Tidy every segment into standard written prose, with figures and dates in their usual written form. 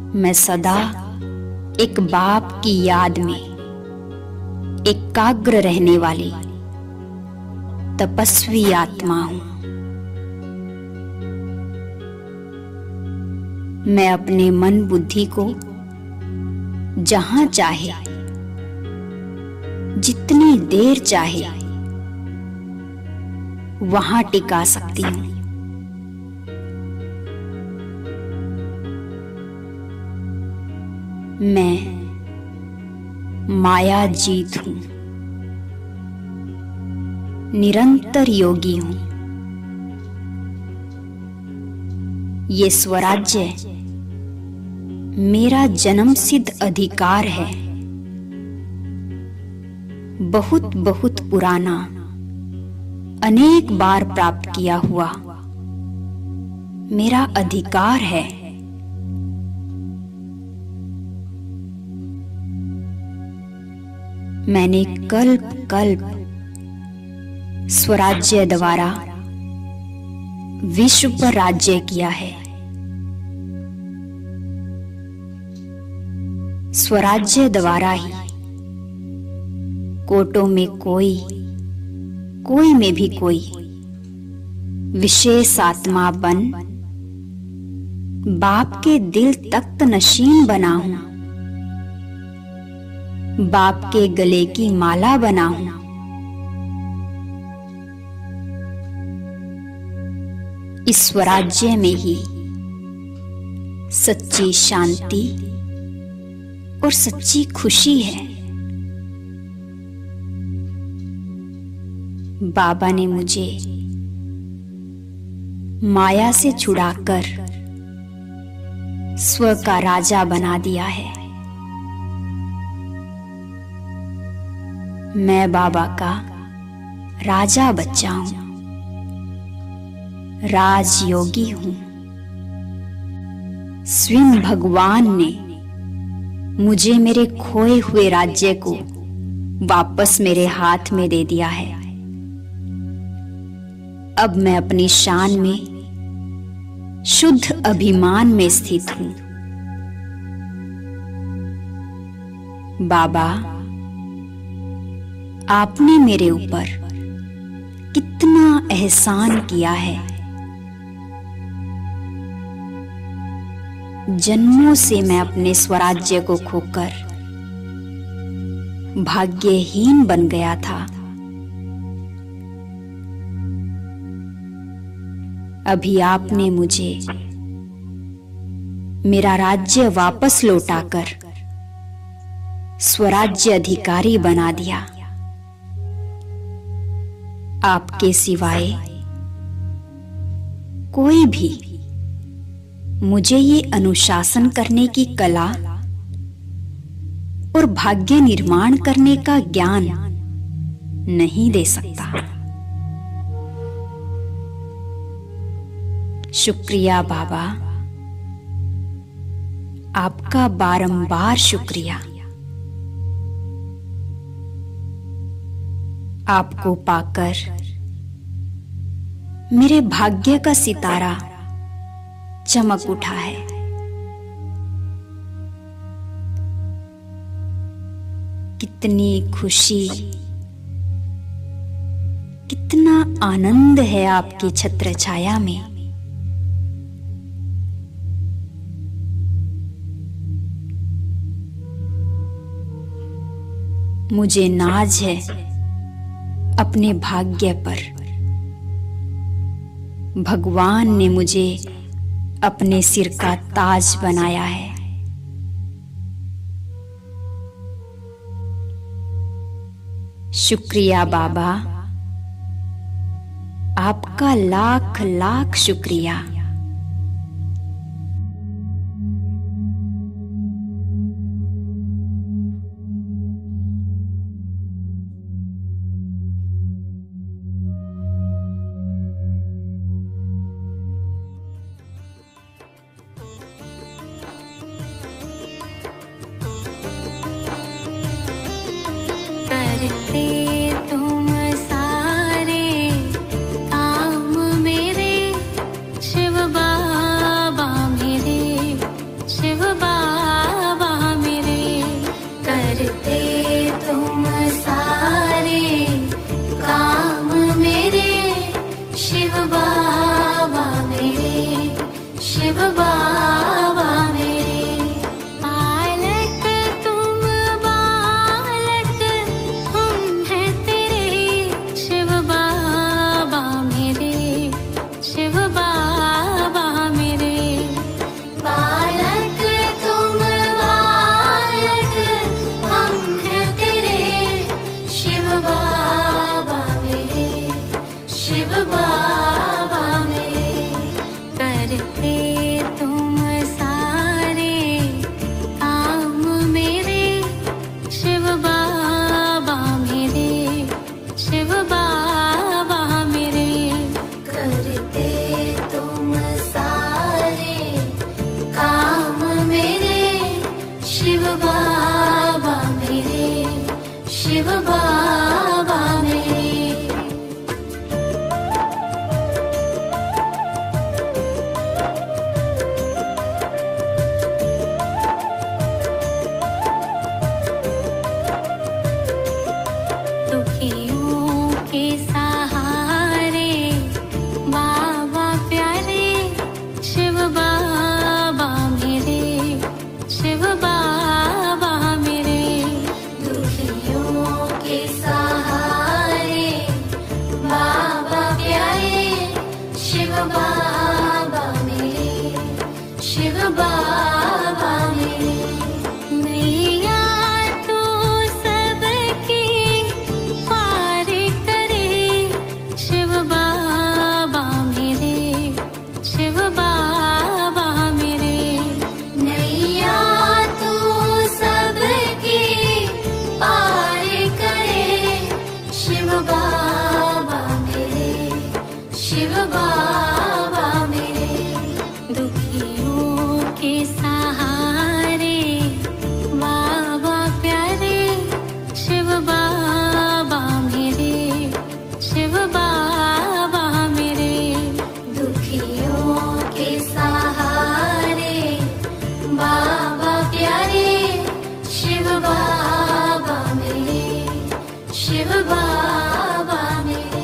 मैं सदा एक बाप की याद में एकाग्र रहने वाली तपस्वी आत्मा हूं। मैं अपने मन बुद्धि को जहां चाहे, जितनी देर चाहे वहां टिका सकती हूं। मैं माया जीत हूं, निरंतर योगी हूं। ये स्वराज्य मेरा जन्म सिद्ध अधिकार है, बहुत बहुत पुराना, अनेक बार प्राप्त किया हुआ मेरा अधिकार है। मैंने कल्प कल्प स्वराज्य द्वारा विश्व पर राज्य किया है। स्वराज्य द्वारा ही कोटों में कोई, कोई में भी कोई विशेष आत्मा बन बाप के दिल तख्त नशीन बना हूं, बाप के गले की माला बना हूं। इस स्वराज्य में ही सच्ची शांति और सच्ची खुशी है। बाबा ने मुझे माया से छुड़ाकर स्व का राजा बना दिया है। मैं बाबा का राजा बच्चा हूं, राजयोगी हूं। स्वयं भगवान ने मुझे मेरे खोए हुए राज्य को वापस मेरे हाथ में दे दिया है। अब मैं अपनी शान में शुद्ध अभिमान में स्थित हूं। बाबा, आपने मेरे ऊपर कितना एहसान किया है। जन्मों से मैं अपने स्वराज्य को खोकर भाग्यहीन बन गया था। अभी आपने मुझे मेरा राज्य वापस लौटाकर स्वराज्य अधिकारी बना दिया। आपके सिवाय कोई भी मुझे ये अनुशासन करने की कला और भाग्य निर्माण करने का ज्ञान नहीं दे सकता। शुक्रिया बाबा, आपका बारंबार शुक्रिया। आपको पाकर मेरे भाग्य का सितारा चमक उठा है। कितनी खुशी, कितना आनंद है आपकी छत्र छाया में। मुझे नाज है अपने भाग्य पर। भगवान ने मुझे अपने सिर का ताज बनाया है। शुक्रिया बाबा, आपका लाख लाख शुक्रिया। करते तुम सारे काम मेरे शिव करते तुम सारे काम मेरे शिव बाबा मेरे, शिव बाबा मेरे। करते तुम सारे काम मेरे शिव बाबा मेरे, शिव बाबा मेरे। दुखियों के सहारे बाबा प्यारे शिव बाबा मेरे, शिव बाबा मेरे। दुखियों के सहारे बाबा प्यारे शिव बाबा मेरे, शिव बाबा मेरे। नैया तो सबकी पार करे शिव बाबा मेरे, शिव बाबा मेरे। नैया तो सबकी पार करे शिव बाबा मेरे, शिव बाबा मेरे। दुखियों के सहारे बाबा प्यारे शिव बाबा मेरे, शिव बाबा मेरे। दुखियों के सहारे बाबा प्यारे शिव बाबा मेरे, शिव बाबा मेरे।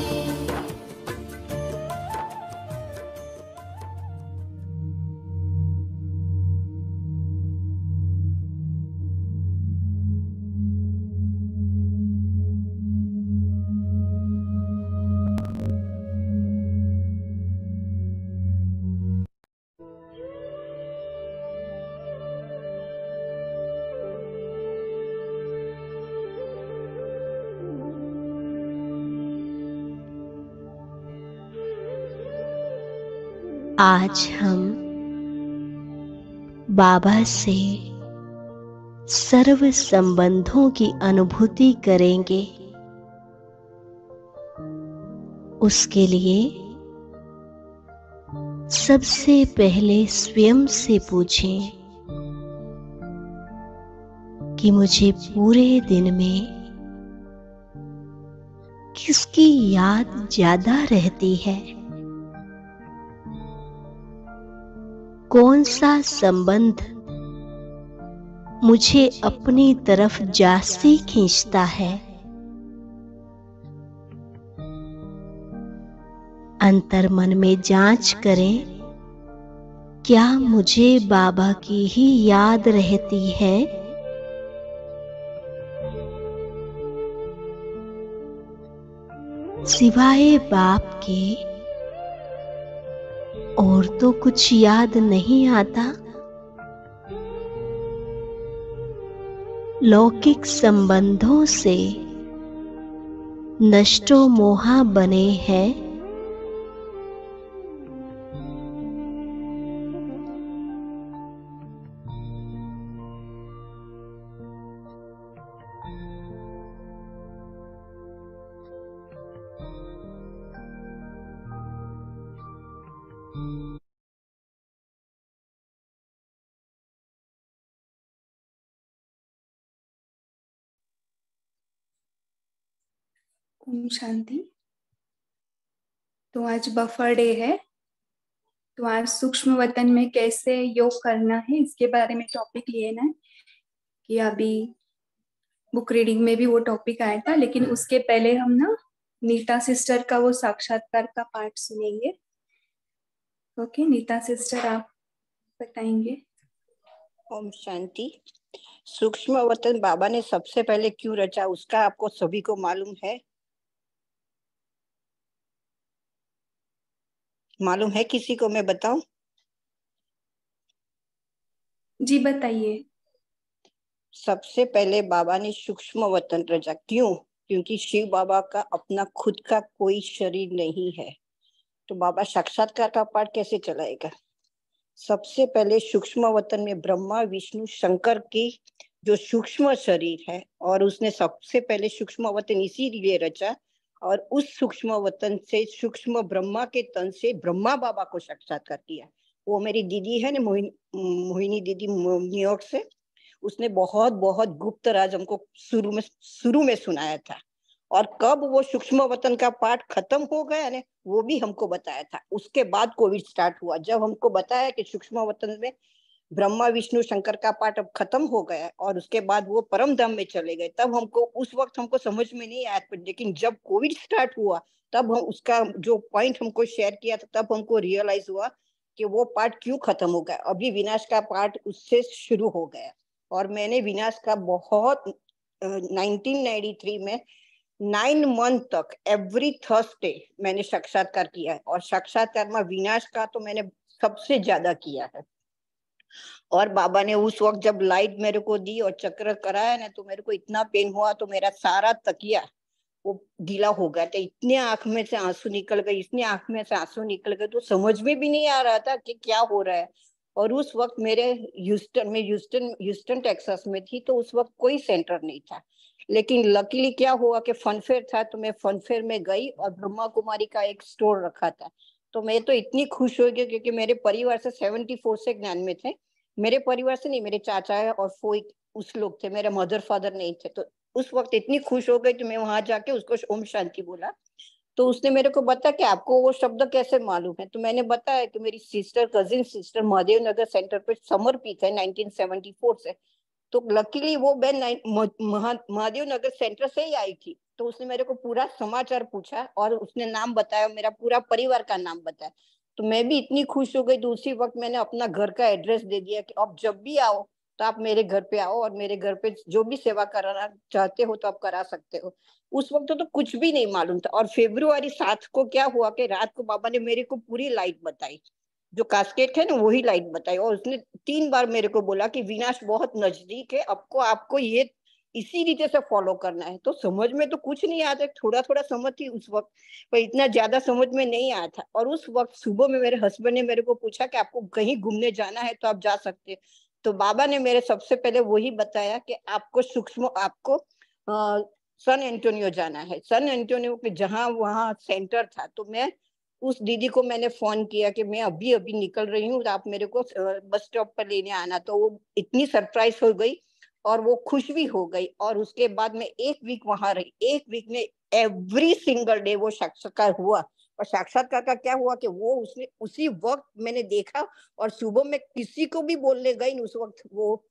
आज हम बाबा से सर्व संबंधों की अनुभूति करेंगे। उसके लिए सबसे पहले स्वयं से पूछें कि मुझे पूरे दिन में किसकी याद ज्यादा रहती है, कौन सा संबंध मुझे अपनी तरफ जास्ती खींचता है। अंतर्मन में जांच करें, क्या मुझे बाबा की ही याद रहती है? सिवाय बाप के और तो कुछ याद नहीं आता। लौकिक संबंधों से नष्टो मोहा बने हैं। ओम शांति। तो आज बफर डे है, तो आज सूक्ष्म वतन में कैसे योग करना है इसके बारे में टॉपिक लिए ना, कि अभी बुक रीडिंग में भी वो टॉपिक आया था, लेकिन उसके पहले हम ना नीता सिस्टर का वो साक्षात्कार का पार्ट सुनेंगे। ओके नीता सिस्टर, आप बताएंगे। ओम शांति। सूक्ष्म वतन बाबा ने सबसे पहले क्यों रचा, उसका आपको सभी को मालूम है? मालूम है किसी को? मैं बताऊं? जी बताइए। सबसे पहले बाबा ने सूक्ष्म वतन रचा। क्यों? क्योंकि शिव बाबा का अपना खुद का कोई शरीर नहीं है, तो बाबा साक्षात्कार का पाठ कैसे चलाएगा? सबसे पहले सूक्ष्म वतन में ब्रह्मा विष्णु शंकर की जो सूक्ष्म शरीर है, और उसने सबसे पहले सूक्ष्म वतन इसीलिए रचा, और उस सूक्ष्म वतन से सूक्ष्म ब्रह्मा के तन से ब्रह्मा बाबा को साक्षात्कार किया। वो मेरी दीदी है ना, मोहिनी दीदी न्यूयॉर्क से, उसने बहुत बहुत गुप्त राज हमको शुरू में सुनाया था। और कब वो सूक्ष्म वतन का पाठ खत्म हो गया ने, वो भी हमको बताया था। उसके बाद कोविड स्टार्ट हुआ, जब हमको बताया कि सूक्ष्म वतन में ब्रह्मा विष्णु शंकर का पाठ अब खत्म हो गया और उसके बाद वो परम धाम में चले गए, तब हमको उस वक्त हमको समझ में नहीं आया। लेकिन जब कोविड स्टार्ट हुआ तब हम उसका जो पॉइंट हमको शेयर किया था, तब हमको रियलाइज हुआ कि वो पार्ट क्यों खत्म हो गया। अभी विनाश का पार्ट उससे शुरू हो गया। और मैंने विनाश का बहुत 1993 में 9 मंथ तक एवरी थर्सडे मैंने साक्षात्कार किया है। और साक्षात्कार में विनाश का तो मैंने सबसे ज्यादा किया है। और बाबा ने उस वक्त जब लाइट मेरे को दी और चक्र कराया ना, तो मेरे को इतना पेन हुआ, तो मेरा सारा तकिया वो गीला हो गया था। इतने आंख में से आंसू निकल गए, इतने आंख में से आंसू निकल गए, तो समझ में भी नहीं आ रहा था कि क्या हो रहा है। और उस वक्त मेरे ह्यूस्टन टेक्सास में थी, तो उस वक्त कोई सेंटर नहीं था। लेकिन लकीली क्या हुआ कि फनफेयर था, तो मैं फनफेयर में गई और ब्रह्मा कुमारी का एक स्टोर रखा था। तो मैं तो इतनी खुश हो गई, क्योंकि मेरे परिवार से 74 से ज्ञान में थे। मेरे परिवार से नहीं, मेरे चाचा और फोई उस लोग थे, मेरे मदर फादर नहीं थे। तो उस वक्त इतनी खुश हो गई कि मैं वहां जाके उसको ओम शांति बोला। तो उसने मेरे को बताया कि आपको वो शब्द कैसे मालूम है। तो मैंने बताया कि मेरी सिस्टर, कजिन सिस्टर महादेव नगर सेंटर पे समर्पित है 1974 से। तो लकीली वो बहन महादेव नगर सेंटर से ही आई थी। तो उसने मेरे को पूरा समाचार पूछा और उसने नाम बताया, मेरा पूरा परिवार का नाम बताया। तो मैं भी इतनी खुश हो गई। तो उसी वक्त मैंने अपना घर का एड्रेस दे दिया कि अब जब भी आओ तो आप मेरे घर पे आओ, और मेरे घर पे जो भी सेवा कराना चाहते हो तो आप करा सकते हो। उस वक्त तो कुछ भी नहीं मालूम था। और February 7 को क्या हुआ कि रात को बाबा ने मेरे को पूरी लाइट बताई, जो कास्केट है ना वही लाइट बताई। और उसने 3 बार मेरे को बोला कि विनाश बहुत नजदीक है, आपको ये इसी रीते से फॉलो करना है। तो समझ में तो कुछ नहीं आता, थोड़ा थोड़ा समझ थी उस वक्त, पर इतना ज्यादा समझ में नहीं आया था। और उस वक्त सुबह में मेरे हस्बैंड ने मेरे को पूछा कि आपको कहीं घूमने जाना है तो आप जा सकते हैं। तो बाबा ने मेरे सबसे पहले वही बताया कि आपको सन एंटोनियो जाना है। सन एंटोनियो के जहाँ वहाँ सेंटर था, तो मैं उस दीदी को मैंने फोन किया कि मैं अभी अभी निकल रही हूँ, आप मेरे को बस स्टॉप पर लेने आना। तो वो इतनी सरप्राइज हो गई और वो खुश भी हो गई। और उसके बाद में 1 वीक वहां रही। 1 वीक में एवरी सिंगल डे वो साक्षात्कार हुआ। और साक्षात्कार का क्या हुआ कि वो उसने उसी वक्त मैंने देखा, और सुबह में किसी को भी बोलने गई, उस वक्त वो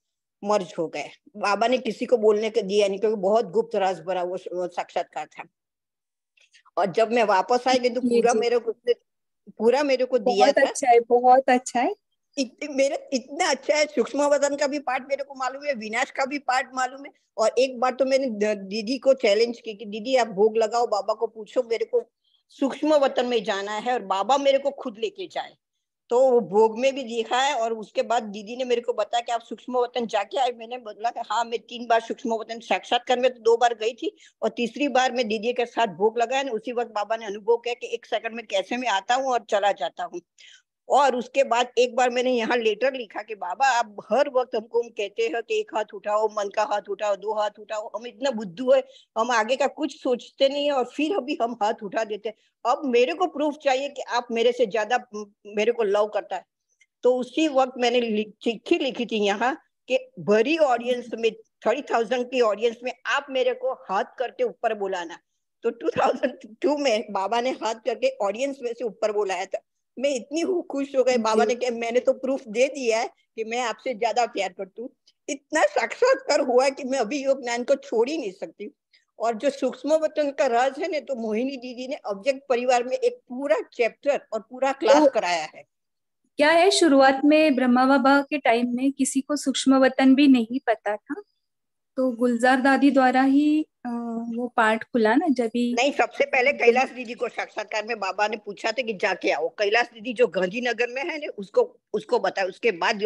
मर्ज हो गए। बाबा ने किसी को बोलने को दिया नहीं, क्योंकि बहुत गुप्त राज भरा वो साक्षात्कार था। और जब मैं वापस आई तो जी जी, पूरा मेरे को दिया बहुत था। अच्छा है, बहुत अच्छा है। मेरे इतना अच्छा है, सूक्ष्म वतन का भी पार्ट मेरे को मालूम है, विनाश का भी पार्ट मालूम है। और एक बार तो मैंने दीदी को चैलेंज की कि दीदी आप भोग लगाओ, बाबा को पूछो मेरे को सूक्ष्म वतन में जाना है, और बाबा मेरे को खुद लेके जाए। तो वो भोग में भी देखा है। और उसके बाद दीदी ने मेरे को बताया कि आप सूक्ष्म वतन जाके आए। मैंने बोला कि हाँ, मैं 3 बार सूक्ष्म वतन साक्षात्कार में तो 2 बार गई थी, और तीसरी बार मैं दीदी के साथ भोग लगाया। उसी वक्त बाबा ने अनुभव किया कि 1 सेकंड में कैसे मैं आता हूँ और चला जाता हूँ। और उसके बाद एक बार मैंने यहाँ लेटर लिखा कि बाबा आप हर वक्त हमको कहते हैं कि 1 हाथ उठाओ, मन का हाथ उठाओ, 2 हाथ उठाओ, हम इतना बुद्धू है, हम आगे का कुछ सोचते नहीं है, और फिर अभी हम हाथ उठा देते हैं। अब मेरे को प्रूफ चाहिए कि आप मेरे से ज्यादा मेरे को लव करता है। तो उसी वक्त मैंने चिट्ठी लिखी थी यहाँ कि भरी ऑडियंस में, 30,000 की ऑडियंस में आप मेरे को हाथ करके ऊपर बुलाना। तो 2002 में बाबा ने हाथ करके ऑडियंस में से ऊपर बुलाया था। मैं इतनी खुश हो गई। बाबा जी ने कहा मैंने तो प्रूफ दे दिया है कि मैं आपसे ज्यादा प्यार करती हूँ। इतना साक्षात्कार हुआ है कि मैं अभी योग ज्ञान को छोड़ ही नहीं सकती। और जो सूक्ष्म वतन का राज है ना, तो मोहिनी दीदी ने अव्यक्त परिवार में एक पूरा चैप्टर और पूरा क्लास तो कराया है। क्या है, शुरुआत में ब्रह्मा बाबा के टाइम में किसी को सूक्ष्म वतन भी नहीं पता था, तो गुलजार दादी द्वारा ही वो पाठ खुला ना, जब भी। नहीं, सबसे पहले कैलाश दीदी को साक्षात्कार में बाबा ने पूछा था कि जाके आओ। कैलाश दीदी जो गांधीनगर में है ना, उसको उसको बताया। उसके बाद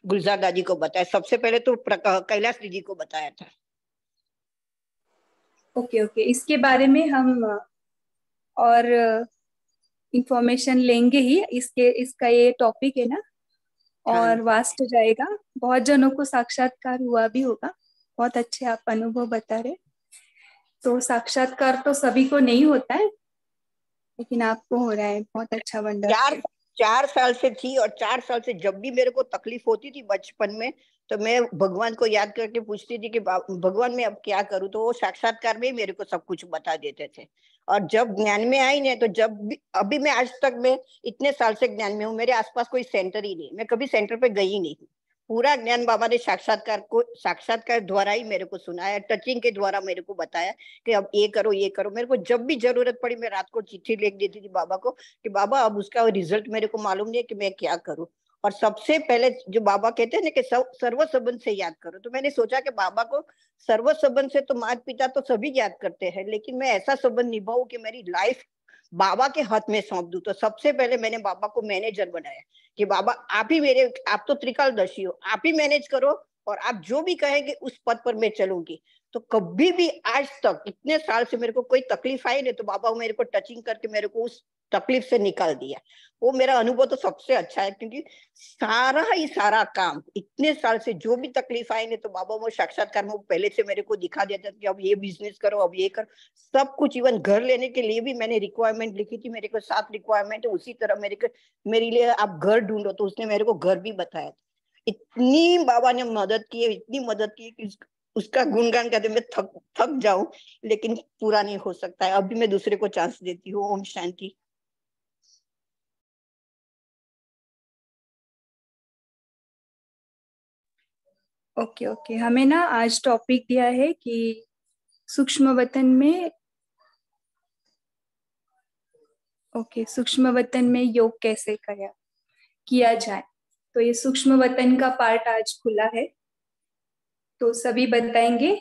गुलजार दादी को बताया। सबसे पहले तो कैलाश दीदी को बताया था। ओके ओके, इसके बारे में हम और इंफॉर्मेशन लेंगे ही, इसका ये टॉपिक है ना, और वास्ट हो जाएगा। बहुत जनों को साक्षात्कार हुआ भी होगा। बहुत अच्छे आप अनुभव बता रहे। तो साक्षात्कार तो सभी को नहीं होता है, लेकिन आपको हो रहा है, बहुत अच्छा, वंडरफुल। 4 साल से थी, और 4 साल से जब भी मेरे को तकलीफ होती थी बचपन में, तो मैं भगवान को याद करके पूछती थी कि भगवान मैं अब क्या करूं, तो वो साक्षात्कार में ही मेरे को सब कुछ बता देते थे। और जब ज्ञान में आई ना, तो जब भी अभी मैं आज तक मैं इतने साल से ज्ञान में हूँ, मेरे आसपास कोई सेंटर ही नहीं, मैं कभी सेंटर पे गई नहीं। पूरा ज्ञान बाबा ने साक्षात्कार द्वारा ही मेरे को सुनाया, टचिंग के द्वारा मेरे को बताया कि अब ये करो ये करो। मेरे को जब भी जरूरत पड़ी मैं रात को चिट्ठी लिख देती थी बाबा को कि बाबा अब उसका रिजल्ट मेरे को मालूम नहीं है कि मैं क्या करूं। और सबसे पहले जो बाबा कहते हैं ना कि सर्व संबंध से याद करो, तो मैंने सोचा कि बाबा को सर्व संबंध से तो माता पिता तो सभी याद करते हैं, लेकिन मैं ऐसा संबंध निभाऊं कि मेरी लाइफ बाबा के हाथ में सौंप दूं। तो सबसे पहले मैंने बाबा को मैनेजर बनाया कि बाबा आप तो त्रिकालदर्शी हो, आप ही मैनेज करो, और आप जो भी कहेंगे उस पद पर मैं चलूंगी। तो कभी भी आज तक इतने साल से मेरे को कोई तकलीफ आई नहीं, तो बाबा मेरे को टचिंग करके मेरे को उस तकलीफ से निकाल दिया। वो मेरा अनुभव तो सबसे अच्छा है, क्योंकि सारा काम इतने साल से जो भी तकलीफ आई नहीं, तो बाबा वो साक्षात्कार में पहले से मेरे को दिखा देता कि अब ये बिजनेस करो, अब ये करो, सब कुछ। इवन घर लेने के लिए भी मैंने रिक्वायरमेंट लिखी थी, मेरे को 7 रिक्वायरमेंट है, उसी तरह मेरे लिए आप घर ढूंढो, तो उसने मेरे को घर भी बताया। इतनी बाबा ने मदद की है, इतनी मदद की कि उसका गुणगान करते मैं थक जाऊं, लेकिन पूरा नहीं हो सकता है। अभी मैं दूसरे को चांस देती हूँ। ओम शांति। ओके ओके, हमें ना आज टॉपिक दिया है कि सूक्ष्म वतन में, सूक्ष्म वतन में योग कैसे किया जाए। तो ये सूक्ष्म वतन का पार्ट आज खुला है, तो सभी बताएंगे।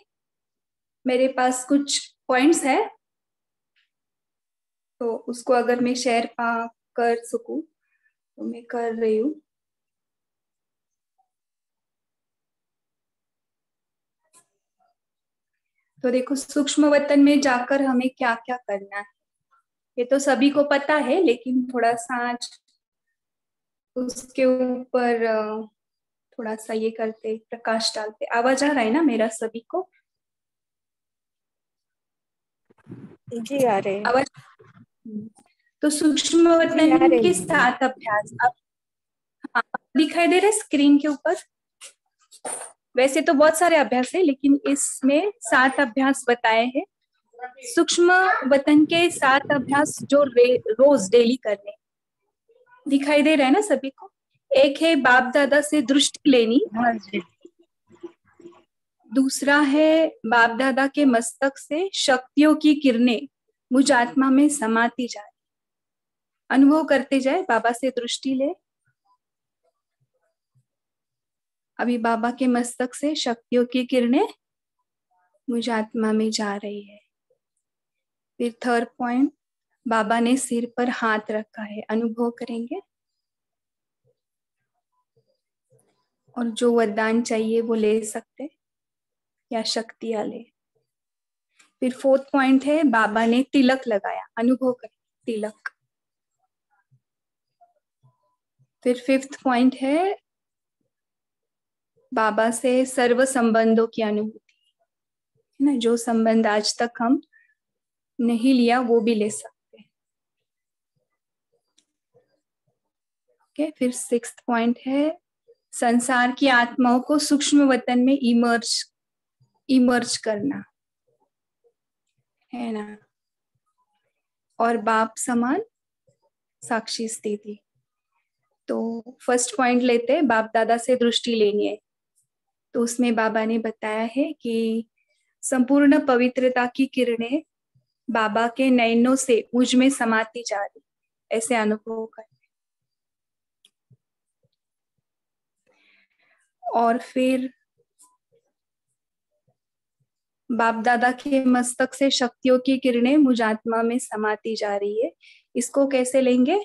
मेरे पास कुछ पॉइंट्स है, तो उसको अगर मैं शेयर कर सकूं तो मैं कर रही हूँ। तो देखो, सूक्ष्म वतन में जाकर हमें क्या क्या करना है, ये तो सभी को पता है, लेकिन थोड़ा सा आज उसके ऊपर थोड़ा सा ये करते, प्रकाश डालते। आवाज आ रहा है ना मेरा सभी को? जी आ रहे हैं। आवाज। तो सूक्ष्म वतन के 7 अभ्यास अब हाँ, दिखाई दे रहे स्क्रीन के ऊपर। वैसे तो बहुत सारे अभ्यास है, लेकिन इसमें 7 अभ्यास बताए हैं। सूक्ष्म वतन के 7 अभ्यास जो रोज डेली करने, दिखाई दे रहा है ना सभी को? एक है बाप दादा से दृष्टि लेनी। हाँ जी। दूसरा है बाप दादा के मस्तक से शक्तियों की किरणें मुझ आत्मा में समाती जाए, अनुभव करते जाए। बाबा से दृष्टि ले, अभी बाबा के मस्तक से शक्तियों की किरणें मुझ आत्मा में जा रही है। फिर थर्ड पॉइंट, बाबा ने सिर पर हाथ रखा है, अनुभव करेंगे, और जो वरदान चाहिए वो ले सकते या शक्तियां ले। फिर फोर्थ पॉइंट है बाबा ने तिलक लगाया, अनुभव करें तिलक। फिर फिफ्थ पॉइंट है बाबा से सर्व संबंधों की अनुभूति, है ना, जो संबंध आज तक हम नहीं लिया वो भी ले सकते। ओके, फिर सिक्स्थ पॉइंट है संसार की आत्माओं को सूक्ष्म वतन में इमर्ज करना, है ना, और बाप समान साक्षी स्थिति। तो फर्स्ट पॉइंट लेते हैं, बाप दादा से दृष्टि लेनी है। तो उसमें बाबा ने बताया है कि संपूर्ण पवित्रता की किरणें बाबा के नयनों से मुझ में समाती जा रही, ऐसे अनुभव करना। और फिर बाप दादा के मस्तक से शक्तियों की किरणें मुझ आत्मा में समाती जा रही है। इसको कैसे लेंगे,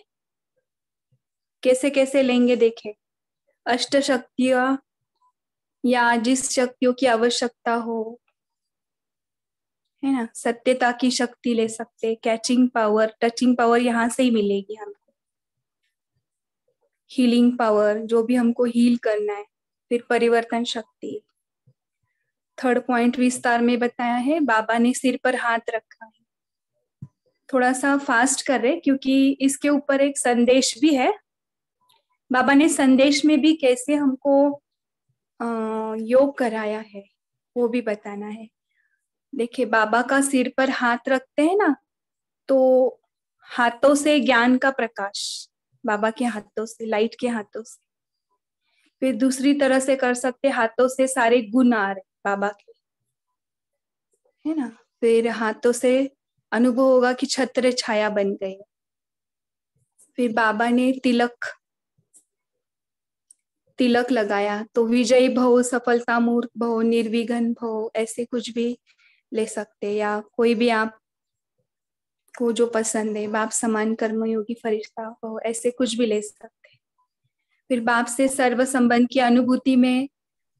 कैसे लेंगे देखें। अष्ट शक्तियां या जिस शक्तियों की आवश्यकता हो, है ना। सत्यता की शक्ति ले सकते, कैचिंग पावर, टचिंग पावर यहाँ से ही मिलेगी हमको, हीलिंग पावर, जो भी हमको हील करना है। फिर परिवर्तन शक्ति। थर्ड पॉइंट विस्तार में बताया है, बाबा ने सिर पर हाथ रखा है। थोड़ा सा फास्ट कर रहे क्योंकि इसके ऊपर एक संदेश भी है। बाबा ने संदेश में भी कैसे हमको योग कराया है वो भी बताना है। देखिए, बाबा का सिर पर हाथ रखते हैं ना, तो हाथों से ज्ञान का प्रकाश, बाबा के हाथों से, लाइट के हाथों से। फिर दूसरी तरह से कर सकते, हाथों से सारे गुण आ रहे बाबा के, है ना। फिर हाथों से अनुभव होगा कि छत्र छाया बन गई। फिर बाबा ने तिलक लगाया, तो विजयी भव, सफलता मूर्त भव, निर्विघ्न भव, ऐसे कुछ भी ले सकते, या कोई भी आप को जो पसंद है, बाप समान कर्मयोगी फरिश्ता भव, ऐसे कुछ भी ले सकते। फिर बाप से सर्व संबंध की अनुभूति में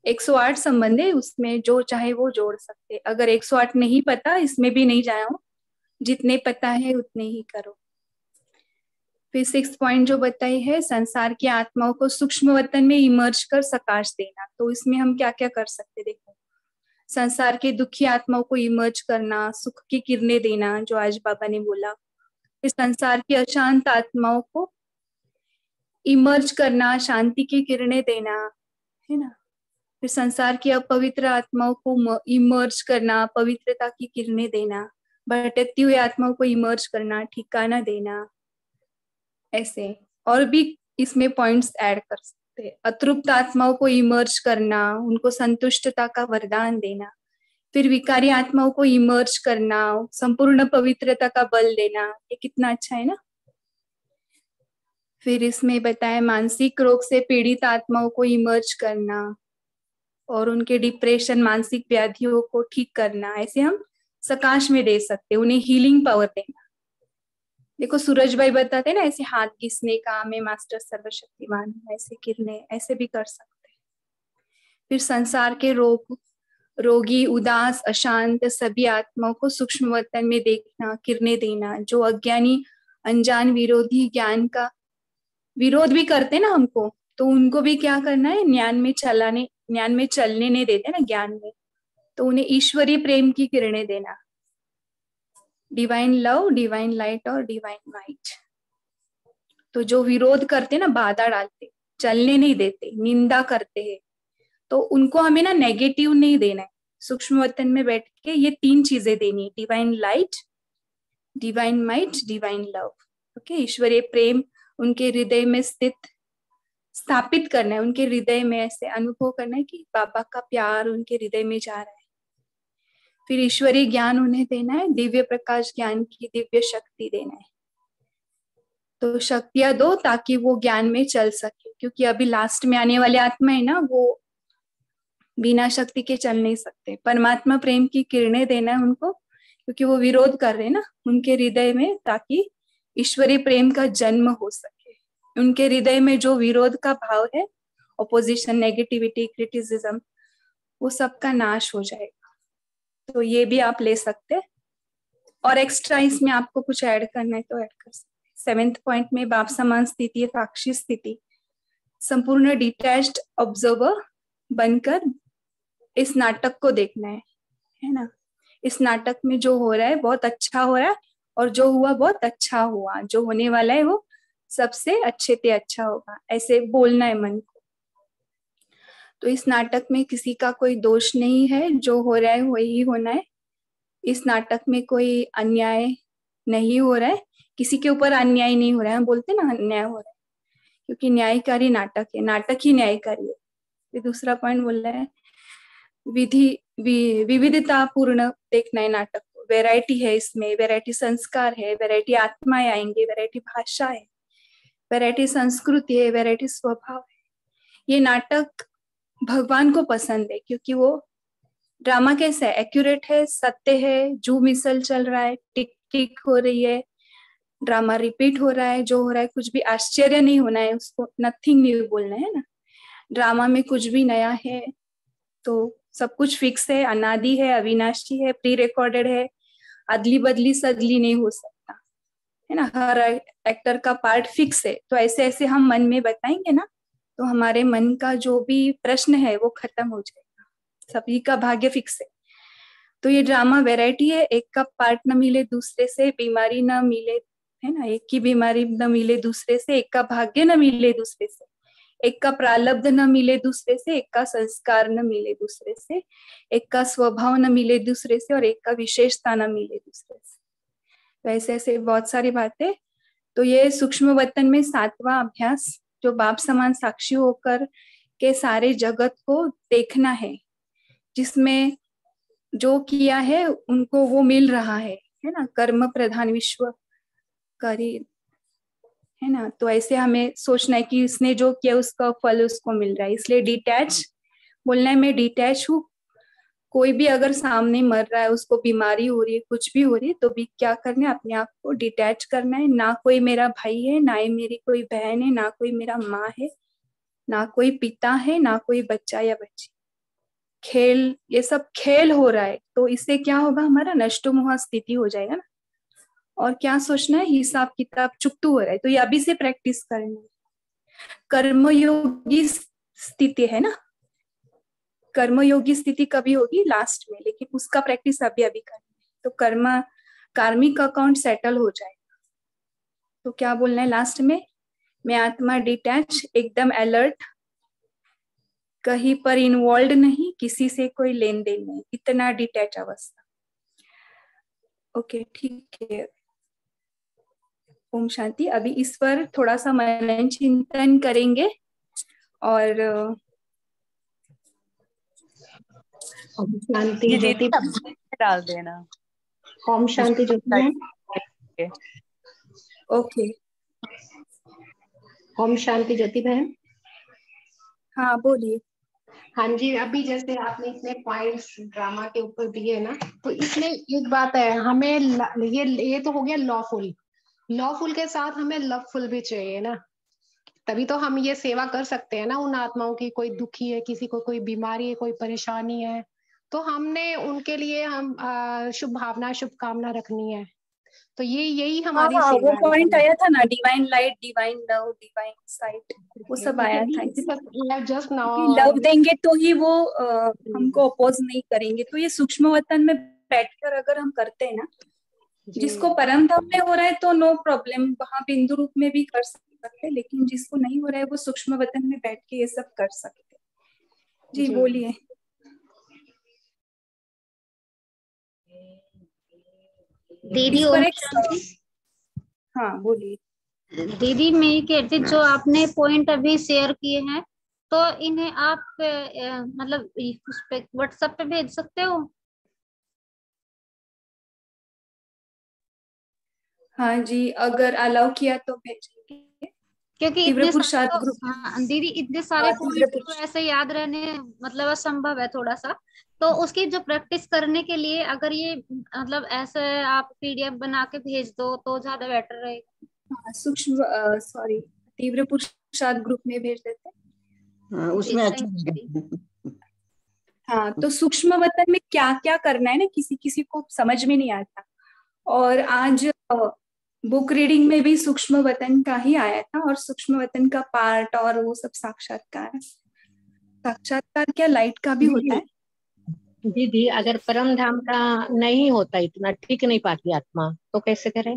108 संबंध है, उसमें जो चाहे वो जोड़ सकते। अगर 108 नहीं पता, इसमें भी नहीं जाओ, जितने पता है उतने ही करो। फिर 6 पॉइंट जो बताई है, संसार की आत्माओं को सूक्ष्म वतन में इमर्ज कर सकाश देना। तो इसमें हम क्या क्या कर सकते, देखो, संसार के दुखी आत्माओं को इमर्ज करना, सुख की किरणें देना, जो आज बाबा ने बोला। फिर संसार की अशांत आत्माओं को इमर्ज करना, शांति की किरणें देना, है ना। फिर संसार की अपवित्र आत्माओं को इमर्ज करना, पवित्रता की किरणें देना। भटकती हुई आत्माओं को इमर्ज करना, ठिकाना देना। ऐसे और भी इसमें पॉइंट्स ऐड कर सकते हैं। अतृप्त आत्माओं को इमर्ज करना, उनको संतुष्टता का वरदान देना। फिर विकारी आत्माओं को इमर्ज करना, संपूर्ण पवित्रता का बल देना। ये कितना अच्छा है ना। फिर इसमें बताया, मानसिक रोग से पीड़ित आत्माओं को इमर्ज करना और उनके डिप्रेशन, मानसिक व्याधियों को ठीक करना। ऐसे हम सकाश में दे सकते, उन्हें हीलिंग पावर देना। देखो, सूरज भाई बताते हैं ना, ऐसे हाथ घिसने का, मैं मास्टर सर्वशक्तिमान हूं, ऐसे किरणें, ऐसे भी कर सकते हैं। फिर संसार के रोगी, उदास, अशांत सभी आत्माओं को सूक्ष्म वतन में देखना, किरणें देना। जो अज्ञानी, अनजान, विरोधी, ज्ञान का विरोध भी करते ना हमको, तो उनको भी क्या करना है, ज्ञान में चलने नहीं देते ना, ज्ञान में, तो उन्हें ईश्वरीय प्रेम की किरणें देना। डिवाइन लव, डिवाइन लाइट और डिवाइन वाइट। तो जो विरोध करते ना, बाधा डालते, चलने नहीं देते, निंदा करते हैं, तो उनको हमें ना नेगेटिव नहीं देना है। सूक्ष्म वतन में बैठ के ये 3 चीजें देनी है, divine light, divine might, divine love. Okay, ईश्वरीय प्रेम उनके हृदय में स्थापित करना है, उनके हृदय में ऐसे अनुभव करना है कि बाबा का प्यार उनके हृदय में जा रहा है। फिर ईश्वरीय ज्ञान उन्हें देना है, दिव्य प्रकाश ज्ञान की दिव्य शक्ति देना है। तो शक्तियां दो ताकि वो ज्ञान में चल सके, क्योंकि अभी लास्ट में आने वाले आत्मा है ना, वो बिना शक्ति के चल नहीं सकते। परमात्मा प्रेम की किरणें देना है उनको, क्योंकि वो विरोध कर रहे हैं ना उनके हृदय में, ताकि ईश्वरीय प्रेम का जन्म हो सके। उनके हृदय में जो विरोध का भाव है, ऑपोजिशन, नेगेटिविटी, क्रिटिसिज्म, वो सबका नाश हो जाएगा। तो ये भी आप ले सकते हैं। और एक्स्ट्रा इसमें आपको कुछ ऐड करना है तो ऐड कर सकते। 7th पॉइंट में बाप समान स्थिति, साक्षी स्थिति, संपूर्ण डिटैच्ड ऑब्जर्वर बनकर इस नाटक को देखना है ना। इस नाटक में जो हो रहा है बहुत अच्छा हो रहा है, और जो हुआ बहुत अच्छा हुआ, जो होने वाला है वो सबसे अच्छे से अच्छा होगा, ऐसे बोलना है मन को। तो इस नाटक में किसी का कोई दोष नहीं है, जो हो रहा है वही होना है। इस नाटक में कोई अन्याय नहीं हो रहा है, किसी के ऊपर अन्याय नहीं हो रहा है। हम बोलते ना अन्याय हो रहा है, क्योंकि न्यायकारी नाटक है, नाटक ही न्यायकारी है। फिर दूसरा पॉइंट बोल रहा है, विविधता पूर्ण देखना है नाटक को। वैरायटी है इसमें, वैरायटी संस्कार है, वैरायटी आत्माएं आएंगे, वैरायटी भाषा है, वैरायटी संस्कृति है, वैरायटी स्वभाव है। ये नाटक भगवान को पसंद है, क्योंकि वो ड्रामा कैसा है, एक्यूरेट है, सत्य है, जो मिसल चल रहा है, टिक टिक हो रही है, ड्रामा रिपीट हो रहा है, जो हो रहा है कुछ भी आश्चर्य नहीं होना है, उसको नथिंग न्यू बोलना है ना। ड्रामा में कुछ भी नया है तो सब कुछ फिक्स है, अनादि है, अविनाशी है, प्री रिकॉर्डेड है, अदली बदली सदली नहीं हो सकता है ना। हर एक्टर का पार्ट फिक्स है। तो ऐसे ऐसे हम मन में बताएंगे ना, तो हमारे मन का जो भी प्रश्न है वो खत्म हो जाएगा। सभी का भाग्य फिक्स है। तो ये ड्रामा वैरायटी है, एक का पार्ट न मिले दूसरे से, बीमारी न मिले, है ना, एक की बीमारी न मिले दूसरे से, एक का भाग्य न मिले दूसरे से, एक का प्रारब्ध न मिले दूसरे से, एक का संस्कार न मिले दूसरे से, एक का स्वभाव न मिले दूसरे से, और एक का विशेषता न मिले दूसरे से। तो ऐसे ऐसे बहुत सारी बातें। तो ये सूक्ष्म वतन में 7वां अभ्यास, जो बाप समान साक्षी होकर के सारे जगत को देखना है, जिसमें जो किया है उनको वो मिल रहा है ना। कर्म प्रधान विश्व करी, है ना। तो ऐसे हमें सोचना है कि उसने जो किया उसका फल उसको मिल रहा है। इसलिए डिटैच बोलना है, मैं डिटैच हूँ। कोई भी अगर सामने मर रहा है, उसको बीमारी हो रही है, कुछ भी हो रही है, तो भी क्या करना है, अपने आप को डिटैच करना है। ना कोई मेरा भाई है, ना ही मेरी कोई बहन है, ना कोई मेरा माँ है, ना कोई पिता है, ना कोई बच्चा या बच्ची। खेल, ये सब खेल हो रहा है, तो इससे क्या होगा, हमारा नष्टोमोह स्थिति हो जाएगा ना। और क्या सोचना है, हिसाब किताब चुकतू हो रहा है, तो ये अभी से प्रैक्टिस करना है। कर्मयोगी स्थिति है ना, कर्मयोगी स्थिति कभी होगी लास्ट में, लेकिन उसका प्रैक्टिस अभी अभी करना है। तो कार्मिक अकाउंट सेटल हो जाएगा। तो क्या बोलना है लास्ट में, मैं आत्मा डिटैच, एकदम अलर्ट, कहीं पर इन्वॉल्व नहीं, किसी से कोई लेन देन नहीं, इतना डिटैच अवस्था। ओके, ठीक है। ओम शांति। अभी इस पर थोड़ा सा मनन चिंतन करेंगे। और ओम शांति ये ज्योति। दीदी डाल देना। ओम शांति ज्योति मैम। ओके, ओम शांति ज्योति बहन। हाँ बोलिए। हाँ जी, अभी जैसे आपने इतने पॉइंट्स ड्रामा के ऊपर दिए ना, तो इसमें एक बात है, हमें ये तो हो गया लॉफुल। लॉफुल के साथ हमें लवफुल भी चाहिए ना, तभी तो हम ये सेवा कर सकते हैं ना उन आत्माओं की। कोई दुखी है, किसी को कोई बीमारी है, कोई परेशानी है, तो हमने उनके लिए हम शुभ भावना, शुभकामना रखनी है। तो ये यही हाँ हमारी हाँ, सेवा वो है। पॉइंट आया था ना, divine light, divine love, divine site, वो सब आया था। जस्ट क्योंकि नाउ लव देंगे तो ही वो हमको अपोज नहीं करेंगे। तो ये सूक्ष्म वतन में बैठकर अगर हम करते हैं ना, जिसको परम धाम में हो रहा है तो नो प्रॉब्लम, वहां बिंदु रूप में भी कर सकते हैं। लेकिन जिसको नहीं हो रहा है वो सूक्ष्म वतन में बैठ के ये सब कर सकते हैं। जी बोलिए। दीदी इस ओम पर एक शांति। हाँ बोलिए। दीदी मैं ये कहती, जो आपने पॉइंट अभी शेयर किए हैं, तो इन्हें आप मतलब उस पे व्हाट्सएप पे भेज सकते हो? हाँ जी, अगर अलाउ किया तो भेजेंगे। क्योंकि तीव्र इतने सारे पुरुषार्थ तो, ग्रुप। हाँ दीदी, इतने सारे हाँ, तीव्र पॉइंट तो पुरुष। ऐसे याद रहने मतलब असंभव है थोड़ा सा। तो उसकी जो प्रैक्टिस करने के लिए अगर ये मतलब ऐसे आप पीडीएफ बना के भेज दो तो ज्यादा बेटर रहेगा। हाँ, सूक्ष्म सॉरी, तीव्र पुरुषार्थ ग्रुप में भेज देते हैं। हाँ, जी उसमें अच्छा थैंक यू। लगेगा। हाँ, तो सूक्ष्म वतन में क्या क्या करना है ना, किसी किसी को समझ में नहीं आता। और आज बुक रीडिंग में भी सूक्ष्म वतन का ही आया था, और सूक्ष्म वतन का पार्ट और वो सब साक्षात्कार। साक्षात्कार क्या लाइट का भी होता है? दीदी अगर परम धाम का नहीं होता, इतना ठीक नहीं पाती आत्मा, तो कैसे करें?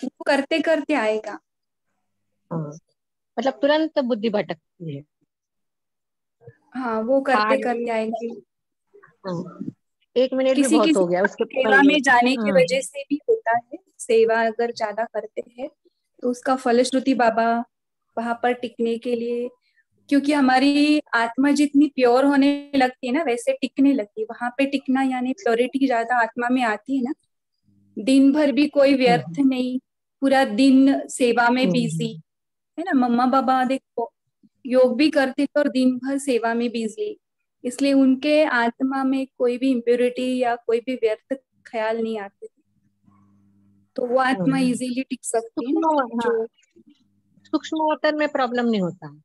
वो करते करते आएगा। हाँ, मतलब तुरंत बुद्धि भटकती है। हाँ, वो करते आज करते आएगी। हाँ, 1 मिनट भी किसी बहुत किसी हो गया उसके सेवा पहले। में जाने की हाँ, वजह से भी होता है। सेवा अगर ज्यादा करते हैं तो उसका फलश्रुति बाबा वहां पर टिकने के लिए, क्योंकि हमारी आत्मा जितनी प्योर होने लगती है ना, वैसे टिकने लगती है। वहां पे टिकना यानी प्योरिटी ज्यादा आत्मा में आती है ना। दिन भर भी कोई व्यर्थ नहीं, पूरा दिन सेवा में बिजी, है ना। मम्मा पापा देखो योग भी करते थे और दिन भर सेवा में बिजी, इसलिए उनके आत्मा में कोई भी इम्प्योरिटी या कोई भी व्यर्थ ख्याल नहीं आते थे। तो वो आत्मा इजीली टिक सकती है ना। सूक्ष्म, हाँ, जो सूक्ष्म वतन में प्रॉब्लम नहीं होता है।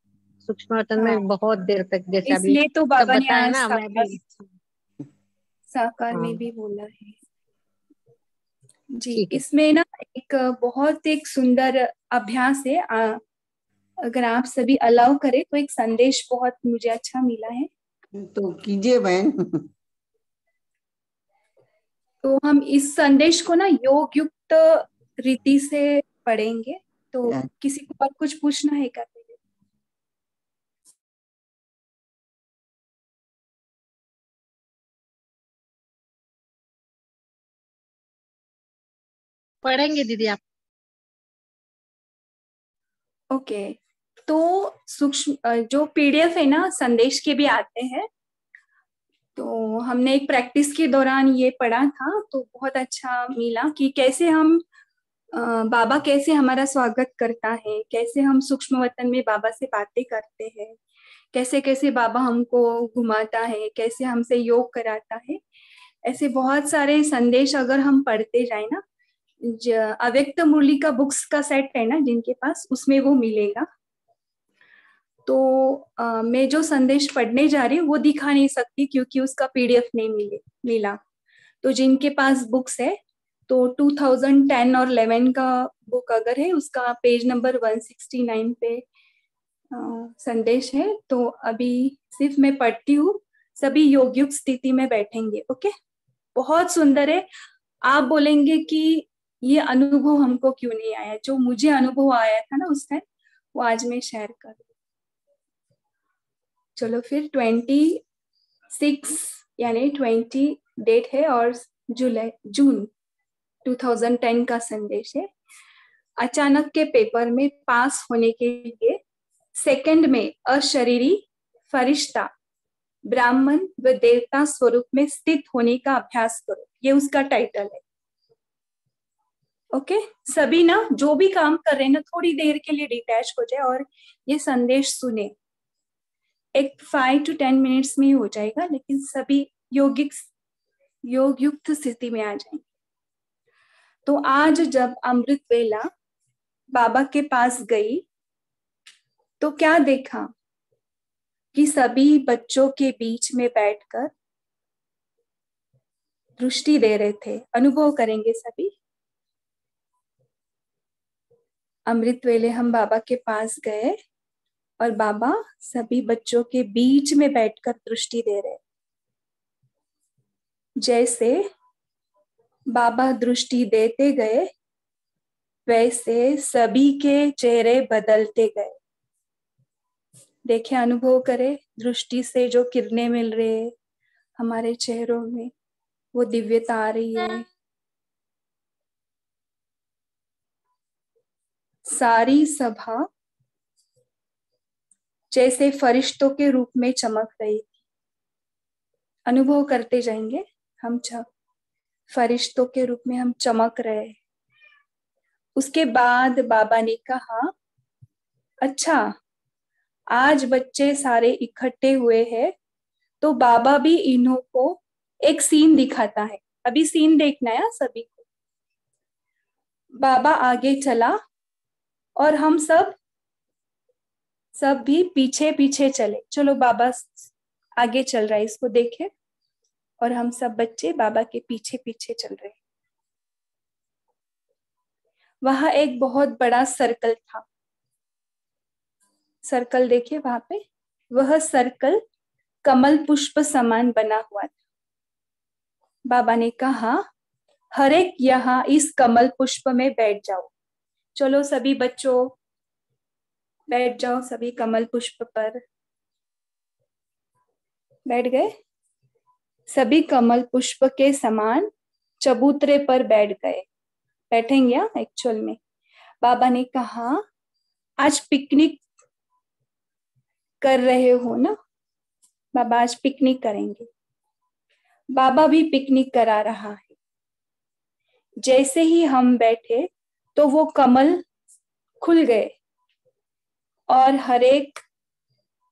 सूक्ष्म वतन हाँ, में बहुत देर तक, जैसे अभी इसलिए तो सब बाबा ने बताया आज ना, मैं भी। साकार हाँ में भी बोला है जी। ठीक है। इसमें ना एक बहुत एक सुंदर अभ्यास है। अगर आप सभी अलाउ करें तो एक संदेश बहुत मुझे अच्छा मिला है, तो कीजिए बहन। तो हम इस संदेश को ना योग युक्त रीति से पढ़ेंगे। तो किसी को और कुछ पूछना है क्या? पढ़ेंगे दीदी आप। ओके, तो सूक्ष्म जो पीडीएफ है ना, संदेश के भी आते हैं। तो हमने एक प्रैक्टिस के दौरान ये पढ़ा था, तो बहुत अच्छा मिला कि कैसे हम बाबा कैसे हमारा स्वागत करता है, कैसे हम सूक्ष्म वतन में बाबा से बातें करते हैं, कैसे कैसे बाबा हमको घुमाता है, कैसे हमसे योग कराता है। ऐसे बहुत सारे संदेश अगर हम पढ़ते जाए ना, अव्यक्त मुरली का बुक्स का सेट है ना जिनके पास, उसमें वो मिलेगा। तो मैं जो संदेश पढ़ने जा रही हूँ वो दिखा नहीं सकती क्योंकि उसका पीडीएफ नहीं मिला। तो जिनके पास बुक्स है, तो 2010 और 11 का बुक अगर है, उसका पेज नंबर 169 पे संदेश है। तो अभी सिर्फ मैं पढ़ती हूँ, सभी योग युक्त स्थिति में बैठेंगे। ओके, बहुत सुंदर है। आप बोलेंगे कि ये अनुभव हमको क्यों नहीं आया, जो मुझे अनुभव आया था ना उस टाइम, वो आज मैं शेयर कर दूँ। चलो फिर 26 यानी 20 डेट है और जून 2010 का संदेश है। अचानक के पेपर में पास होने के लिए सेकंड में अशरीरी फरिश्ता ब्राह्मण व देवता स्वरूप में स्थित होने का अभ्यास करो, ये उसका टाइटल है। ओके, सभी ना जो भी काम कर रहे हैं ना, थोड़ी देर के लिए डिटैच हो जाए और ये संदेश सुने। एक 5 to 10 मिनट्स में ही हो जाएगा, लेकिन सभी योग युक्त स्थिति में आ जाएंगे। तो आज जब अमृत वेला बाबा के पास गई तो क्या देखा कि सभी बच्चों के बीच में बैठकर दृष्टि दे रहे थे। अनुभव करेंगे सभी। अमृत वेले हम बाबा के पास गए और बाबा सभी बच्चों के बीच में बैठकर दृष्टि दे रहे। जैसे बाबा दृष्टि देते गए वैसे सभी के चेहरे बदलते गए। देखे, अनुभव करे, दृष्टि से जो किरणें मिल रहे हमारे चेहरों में, वो दिव्यता आ रही है। सारी सभा जैसे फरिश्तों के रूप में चमक रही थी। अनुभव करते जाएंगे हम, फरिश्तों के रूप में हम चमक रहे। उसके बाद बाबा ने कहा, अच्छा आज बच्चे सारे इकट्ठे हुए हैं, तो बाबा भी इन्हों को एक सीन दिखाता है। अभी सीन देखना है सभी को। बाबा आगे चला और हम सब भी पीछे पीछे चले। चलो, बाबा आगे चल रहा है, इसको देखे, और हम सब बच्चे बाबा के पीछे पीछे चल रहे। वहां एक बहुत बड़ा सर्कल था। सर्कल देखिए वहां पे, वह सर्कल कमल पुष्प समान बना हुआ था। बाबा ने कहा, हर एक यहाँ इस कमल पुष्प में बैठ जाओ। चलो सभी बच्चों बैठ जाओ, सभी कमल पुष्प पर बैठ गए। सभी कमल पुष्प के समान चबूतरे पर बैठ गए। बैठेंगे एक्चुअल में। बाबा ने कहा, आज पिकनिक कर रहे हो ना, बाबा आज पिकनिक करेंगे। बाबा भी पिकनिक करा रहा है। जैसे ही हम बैठे तो वो कमल खुल गए और हर एक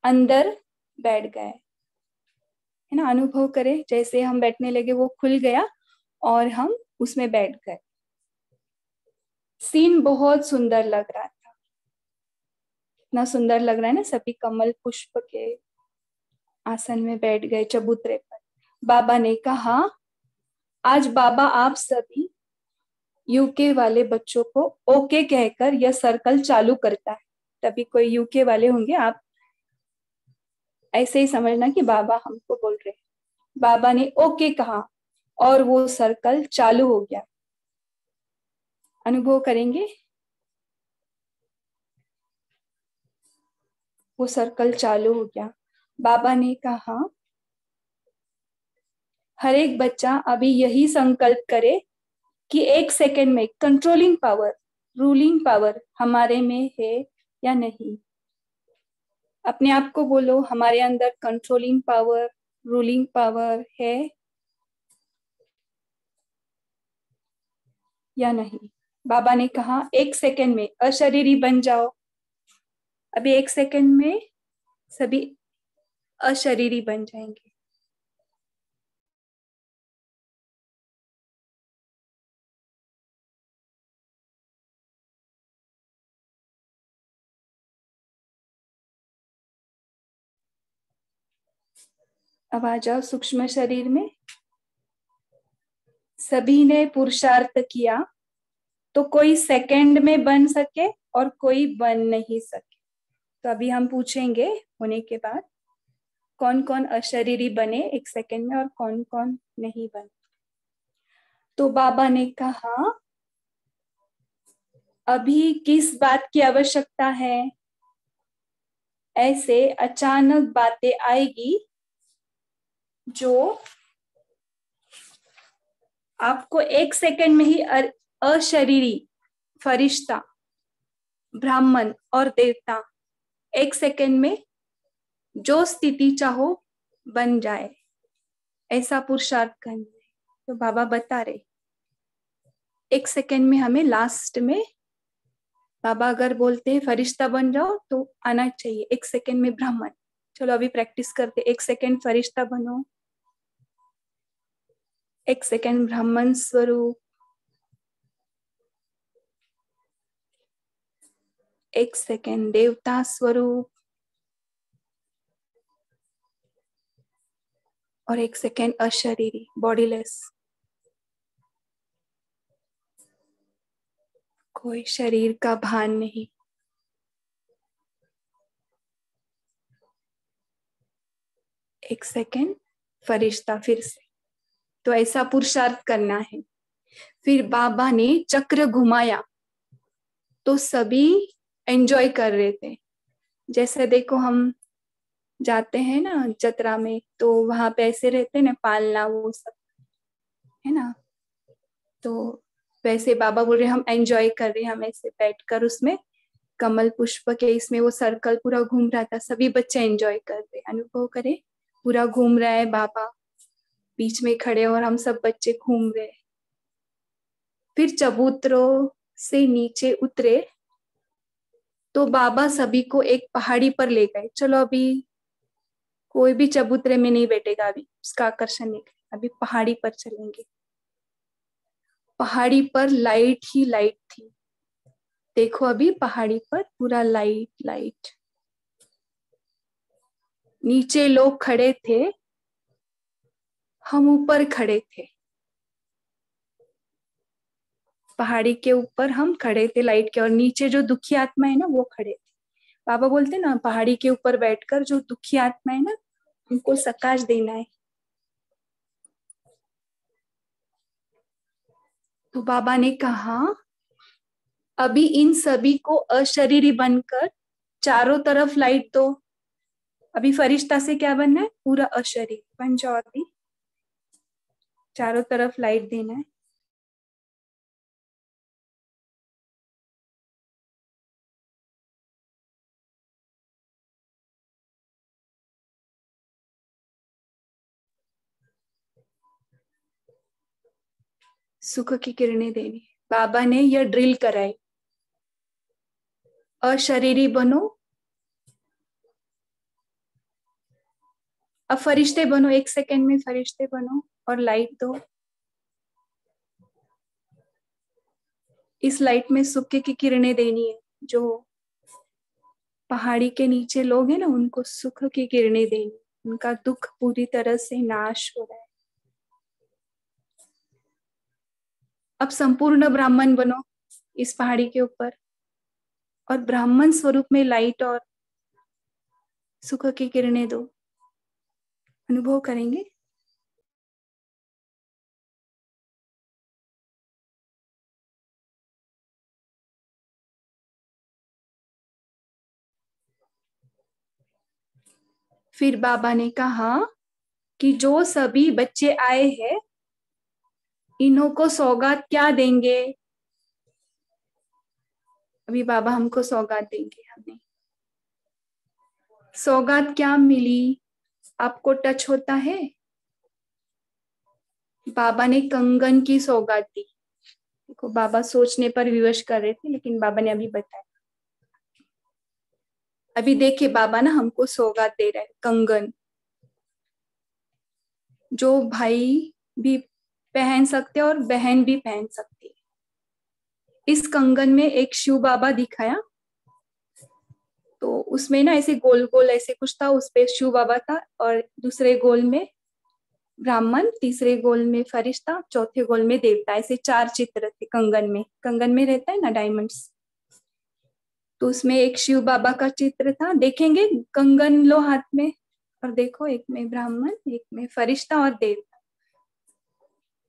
अंदर बैठ गए, है ना। अनुभव करें, जैसे हम बैठने लगे वो खुल गया और हम उसमें बैठ गए। सीन बहुत सुंदर लग रहा था। इतना सुंदर लग रहा है ना, सभी कमल पुष्प के आसन में बैठ गए चबूतरे पर। बाबा ने कहा, आज बाबा आप सभी यूके वाले बच्चों को ओके कहकर यह सर्कल चालू करता है। तभी कोई यूके वाले होंगे, आप ऐसे ही समझना कि बाबा हमको बोल रहे हैं। बाबा ने ओके कहा और वो सर्कल चालू हो गया। अनुभव करेंगे, वो सर्कल चालू हो गया। बाबा ने कहा, हर एक बच्चा अभी यही संकल्प करे कि 1 सेकंड में कंट्रोलिंग पावर, रूलिंग पावर हमारे में है या नहीं। अपने आप को बोलो, हमारे अंदर कंट्रोलिंग पावर, रूलिंग पावर है या नहीं। बाबा ने कहा 1 सेकंड में अशरीरी बन जाओ। अभी 1 सेकंड में सभी अशरीरी बन जाएंगे। अब आ जाओ सूक्ष्म शरीर में। सभी ने पुरुषार्थ किया तो कोई सेकंड में बन सके और कोई बन नहीं सके। तो अभी हम पूछेंगे होने के बाद कौन कौन अशरीरी बने 1 सेकंड में और कौन कौन नहीं बने। तो बाबा ने कहा, अभी किस बात की आवश्यकता है? ऐसे अचानक बातें आएगी जो आपको 1 सेकंड में ही अशरीरी, फरिश्ता, ब्राह्मण और देवता 1 सेकंड में जो स्थिति चाहो बन जाए। ऐसा पुरुषार्थ करना है। तो बाबा बता रहे 1 सेकंड में हमें लास्ट में, बाबा अगर बोलते हैं फरिश्ता बन जाओ तो आना चाहिए 1 सेकंड में ब्राह्मण। चलो अभी प्रैक्टिस करते। 1 सेकंड फरिश्ता बनो, 1 सेकंड ब्राह्मण स्वरूप, 1 सेकंड देवता स्वरूप और 1 सेकंड अशरीरी, बॉडीलेस। कोई शरीर का भान नहीं। एक सेकंड फरिश्ता फिर से। तो ऐसा पुरुषार्थ करना है। फिर बाबा ने चक्र घुमाया तो सभी एंजॉय कर रहे थे। जैसे देखो हम जाते हैं ना जतरा में, तो वहां पे ऐसे रहते ना पालना, वो सब है ना। तो वैसे बाबा बोल रहे हम एंजॉय कर रहे हैं, हम ऐसे बैठकर उसमें कमल पुष्प के इसमें वो सर्कल पूरा घूम रहा था। सभी बच्चे एंजॉय कर रहे, अनुभव करे पूरा घूम रहा है, बाबा बीच में खड़े और हम सब बच्चे घूम रहे। फिर चबूतरों से नीचे उतरे तो बाबा सभी को एक पहाड़ी पर ले गए। चलो अभी कोई भी चबूतरे में नहीं बैठेगा, अभी उसका आकर्षण नहीं, अभी पहाड़ी पर चलेंगे। पहाड़ी पर लाइट ही लाइट थी। देखो अभी पहाड़ी पर पूरा लाइट लाइट। नीचे लोग खड़े थे, हम ऊपर खड़े थे। पहाड़ी के ऊपर हम खड़े थे लाइट के, और नीचे जो दुखी आत्मा है ना वो खड़े थे। बाबा बोलते ना पहाड़ी के ऊपर बैठकर जो दुखी आत्मा है ना उनको सकाश देना है। तो बाबा ने कहा अभी इन सभी को अशरीरी बनकर चारों तरफ लाइट दो। अभी फरिश्ता से क्या बनना है? पूरा अशरीरी बन जाओ। अभी चारों तरफ लाइट देना है। सुख की किरणें देनी। बाबा ने यह ड्रिल कराई, अशरीरी बनो, अब फरिश्ते बनो। 1 सेकंड में फरिश्ते बनो और लाइट दो। इस लाइट में सुख की किरणें देनी है, जो पहाड़ी के नीचे लोग हैं ना, उनको सुख की किरणें देनी, उनका दुख पूरी तरह से नाश हो रहा है। अब संपूर्ण ब्राह्मण बनो इस पहाड़ी के ऊपर, और ब्राह्मण स्वरूप में लाइट और सुख की किरणें दो। अनुभव करेंगे। फिर बाबा ने कहा कि जो सभी बच्चे आए हैं, इन्हों को सौगात क्या देंगे? अभी बाबा हमको सौगात देंगे। हमें सौगात क्या मिली? आपको टच होता है? बाबा ने कंगन की सौगात दी। देखो, बाबा सोचने पर विवश कर रहे थे, लेकिन बाबा ने अभी बताया। अभी देखिए, बाबा ना हमको सौगात दे रहे हैं, कंगन, जो भाई भी पहन सकते और बहन भी पहन सकती है। इस कंगन में एक शिव बाबा दिखाया, तो उसमें ना ऐसे गोल गोल ऐसे कुछ था, उस पे शिव बाबा था, और दूसरे गोल में ब्राह्मण, तीसरे गोल में फरिश्ता, चौथे गोल में देवता। ऐसे 4 चित्र थे कंगन में। कंगन में रहता है ना डायमंड्स, तो उसमें एक शिव बाबा का चित्र था। देखेंगे, कंगन लो हाथ में और देखो, एक में ब्राह्मण, एक में फरिश्ता और देवता।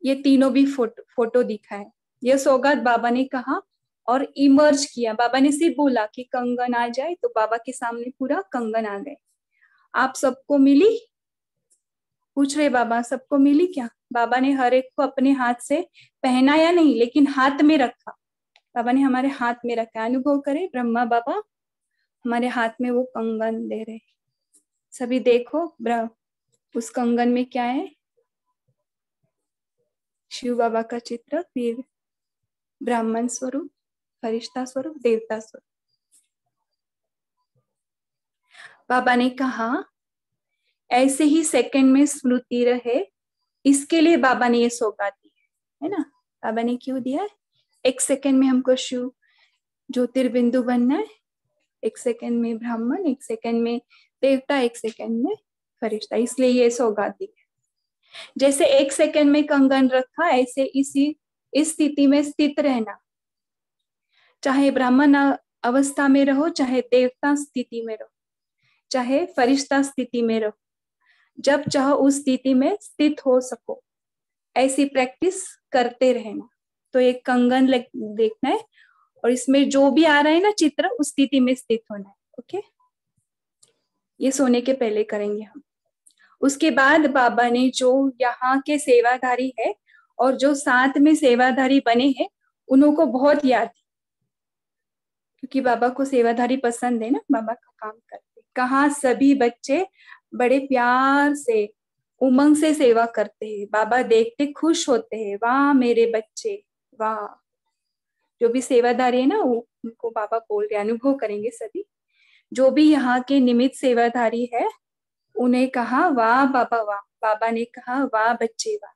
ये तीनों भी फोटो दिखा है। यह सौगात बाबा ने कहा और इमर्ज किया। बाबा ने सिर्फ बोला कि कंगन आ जाए, तो बाबा के सामने पूरा कंगन आ गए। आप सबको मिली? पूछ रहे बाबा, सबको मिली क्या? बाबा ने हर एक को अपने हाथ से पहनाया नहीं, लेकिन हाथ में रखा। बाबा ने हमारे हाथ में रखा। अनुभव करे, ब्रह्मा बाबा हमारे हाथ में वो कंगन दे रहे। सभी देखो, उस कंगन में क्या है? शिव बाबा का चित्र, फिर ब्राह्मण स्वरूप, फरिश्ता स्वरूप, देवता स्वरूप। बाबा ने कहा ऐसे ही सेकंड में स्मृति रहे, इसके लिए बाबा ने ये सौगात दी है ना। बाबा ने क्यों दिया है? एक सेकंड में हमको शिव ज्योतिर्बिंदु बनना है, एक सेकंड में ब्राह्मण, एक सेकंड में देवता, एक सेकंड में फरिश्ता, इसलिए ये सौगात दी है। जैसे एक सेकंड में कंगन रखा, ऐसे इस स्थिति में स्थित रहना, चाहे ब्राह्मण अवस्था में रहो, चाहे देवता स्थिति में रहो, चाहे फरिश्ता स्थिति में रहो, जब चाहो उस स्थिति में स्थित हो सको, ऐसी प्रैक्टिस करते रहना। तो एक कंगन देखना है, और इसमें जो भी आ रहा है ना चित्र, उस स्थिति में स्थित होना है। ओके, ये सोने के पहले करेंगे हम। उसके बाद बाबा ने जो यहाँ के सेवाधारी है और जो साथ में सेवाधारी बने हैं, उन्हों को बहुत याद, क्योंकि बाबा को सेवाधारी पसंद है ना, बाबा का काम करते। कहाँ सभी बच्चे बड़े प्यार से, उमंग से सेवा करते हैं। बाबा देखते खुश होते हैं, वाह मेरे बच्चे, वाह। जो भी सेवाधारी है ना, उनको बाबा बोल रहे, अनुभव करेंगे सभी। जो भी यहाँ के निमित्त सेवाधारी है, उन्हें कहा वाह बाबा वाह। बाबा ने कहा वाह बच्चे वाह।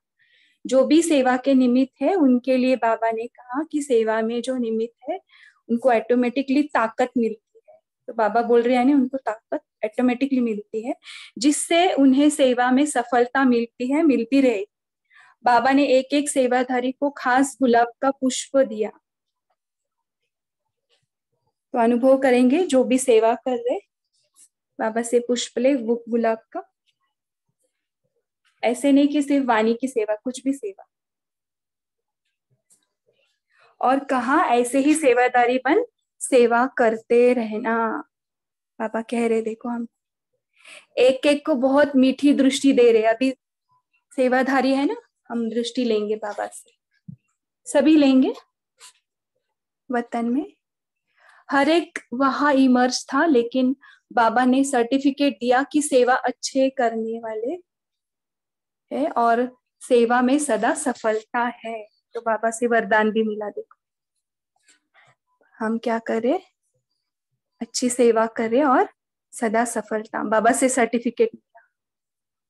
जो भी सेवा के निमित्त है, उनके लिए बाबा ने कहा कि सेवा में जो निमित्त है, उनको ऑटोमेटिकली ताकत मिलती है। तो बाबा बोल रहे हैं ना, उनको ताकत ऑटोमेटिकली मिलती है, जिससे उन्हें सेवा में सफलता मिलती है, मिलती रहे। बाबा ने एक एक सेवाधारी को खास गुलाब का पुष्प दिया। तो अनुभव करेंगे, जो भी सेवा कर रहे, बाबा से पुष्प ले गुलाब का। ऐसे नहीं कि सिर्फ वाणी की सेवा, कुछ भी सेवा। और कहा ऐसे ही सेवादारी बन सेवा करते रहना। बाबा कह रहे, देखो हम एक एक को बहुत मीठी दृष्टि दे रहे। अभी सेवाधारी है ना, हम दृष्टि लेंगे बाबा से, सभी लेंगे। वतन में हर एक वहां इमर्ज था, लेकिन बाबा ने सर्टिफिकेट दिया कि सेवा अच्छे करने वाले है और सेवा में सदा सफलता है। तो बाबा से वरदान भी मिला। देखो हम क्या करें, अच्छी सेवा करें और सदा सफलता। बाबा से सर्टिफिकेट मिला,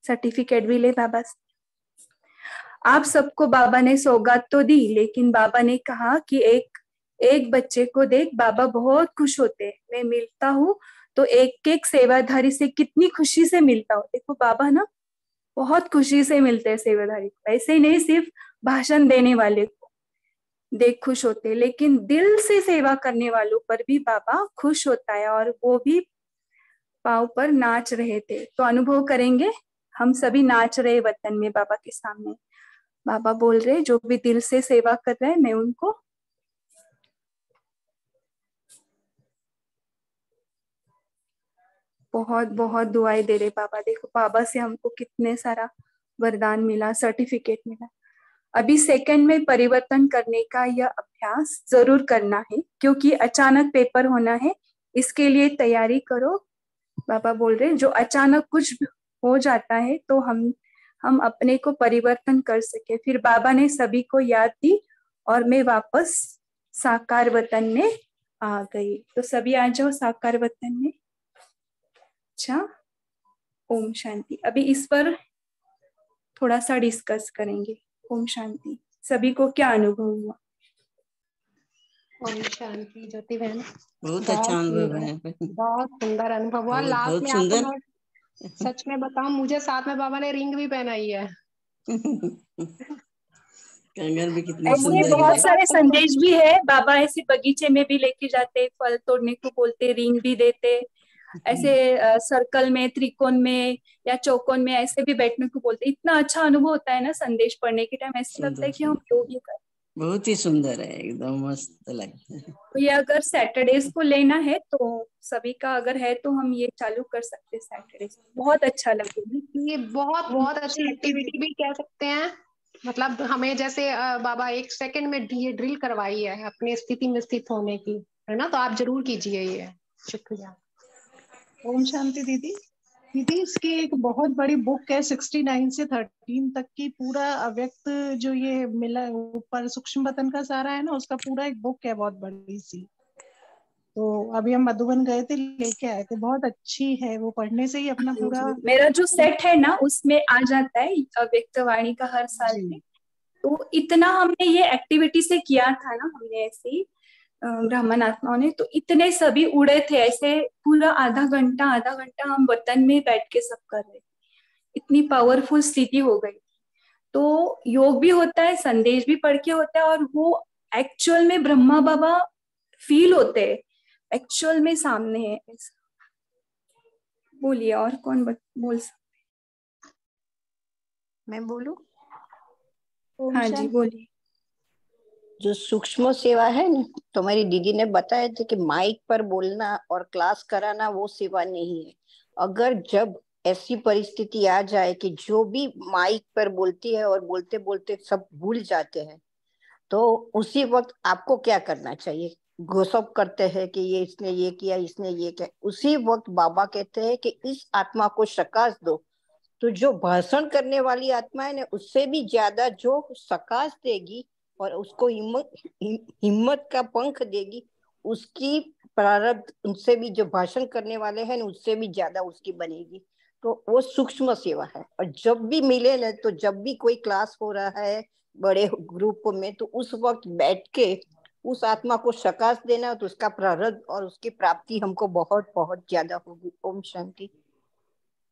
सर्टिफिकेट भी ले बाबा से। आप सबको बाबा ने सौगात तो दी, लेकिन बाबा ने कहा कि एक बच्चे को देख बाबा बहुत खुश होते हैं। मैं मिलता हूँ तो एक एक सेवाधारी से कितनी खुशी से मिलता हूँ। देखो बाबा ना बहुत खुशी से मिलते हैं सेवाधारी को, ऐसे ही नहीं सिर्फ भाषण देने वाले को देख खुश होते हैं, लेकिन दिल से सेवा करने वालों पर भी बाबा खुश होता है। और वो भी पाँव पर नाच रहे थे, तो अनुभव करेंगे हम सभी नाच रहे वतन में बाबा के सामने। बाबा बोल रहे जो भी दिल से सेवा कर रहे हैं मैं उनको बहुत बहुत दुआएं दे रहे बाबा। देखो बाबा से हमको कितने सारा वरदान मिला, सर्टिफिकेट मिला। अभी सेकंड में परिवर्तन करने का यह अभ्यास जरूर करना है, क्योंकि अचानक पेपर होना है, इसके लिए तैयारी करो। बाबा बोल रहे जो अचानक कुछ हो जाता है तो हम अपने को परिवर्तन कर सके। फिर बाबा ने सभी को याद दी और मैं वापस साकार वतन में आ गई। तो सभी आ जाओ साकार वतन में। अच्छा, ओम शांति। अभी इस पर थोड़ा सा डिस्कस करेंगे। ओम शांति। सभी को क्या अनुभव हुआ? ओम शांति ज्योति बहन। बहुत अच्छा अनुभव है। बहुत सुंदर अनुभव हुआ। लास्ट बहुत में आपको सुंदर। मैं सच में बताऊं, मुझे साथ में बाबा ने रिंग भी पहनाई है। कंगन भी कितनी ऐसे सुंदर बहुत है। सारे संदेश भी है। बाबा ऐसे बगीचे में भी लेके जाते, फल तोड़ने को बोलते, रिंग भी देते। ऐसे सर्कल में, त्रिकोण में या चौकोन में ऐसे भी बैठने को बोलते। इतना अच्छा अनुभव होता है ना संदेश पढ़ने के टाइम, ऐसा लगता है कि हम योग ही कर। बहुत ही सुंदर है, एकदम मस्त लगता है। तो ये अगर सैटरडेज को लेना है तो सभी का अगर है तो हम ये चालू कर सकते हैं सैटरडेज। बहुत अच्छा लगेगा। ये बहुत बहुत अच्छी एक्टिविटी भी कह सकते हैं। मतलब हमें जैसे बाबा 1 सेकंड में ये ड्रिल करवाई है अपनी स्थिति में स्थित होने की, है ना। तो आप जरूर कीजिए ये। शुक्रिया। ओम शांति दीदी। दीदी इसकी एक बहुत बड़ी बुक है 69 से 13 तक की, पूरा अव्यक्त जो ये मिला ऊपर सूक्ष्म वतन का सारा है ना, उसका पूरा एक बुक है बहुत बड़ी सी। तो अभी हम मधुबन गए थे, लेके आए थे, बहुत अच्छी है वो। पढ़ने से ही अपना पूरा मेरा जो सेट है ना उसमें आ जाता है अव्यक्त वाणी का हर साल में। तो इतना हमने ये एक्टिविटी से किया था ना, हमने ऐसे ही ब्राह्मण आत्माओं ने, तो इतने सभी उड़े थे ऐसे। पूरा आधा घंटा हम वतन में बैठ के सब कर रहे। इतनी पावरफुल स्थिति हो गई। तो योग भी होता है, संदेश भी पढ़ के होता है, और वो एक्चुअल में ब्रह्मा बाबा फील होते हैं, एक्चुअल में सामने है। बोलिए और कौन बोल सकते? मैं बोलूं? हाँ जी बोलिए। जो सूक्ष्म सेवा है ना, तो हमारी दीदी ने बताया था कि माइक पर बोलना और क्लास कराना वो सेवा नहीं है। अगर जब ऐसी परिस्थिति आ जाए कि जो भी माइक पर बोलती है और बोलते बोलते सब भूल जाते हैं, तो उसी वक्त आपको क्या करना चाहिए? गोसप करते हैं कि ये इसने ये किया, इसने ये किया। उसी वक्त बाबा कहते हैं कि इस आत्मा को सकाश दो। तो जो भाषण करने वाली आत्मा है ना, उससे भी ज्यादा जो सकाश देगी और उसको हिम्मत का पंख देगी, उसकी प्रारब्ध उनसे भी, जो भाषण करने वाले हैं उससे भी ज्यादा उसकी बनेगी। तो वो सूक्ष्म सेवा है। और जब भी मिले ना, तो जब भी कोई क्लास हो रहा है बड़े ग्रुप में, तो उस वक्त बैठ के उस आत्मा को सकाश देना, तो उसका प्रारब्ध और उसकी प्राप्ति हमको बहुत बहुत ज्यादा होगी। ओम शांति।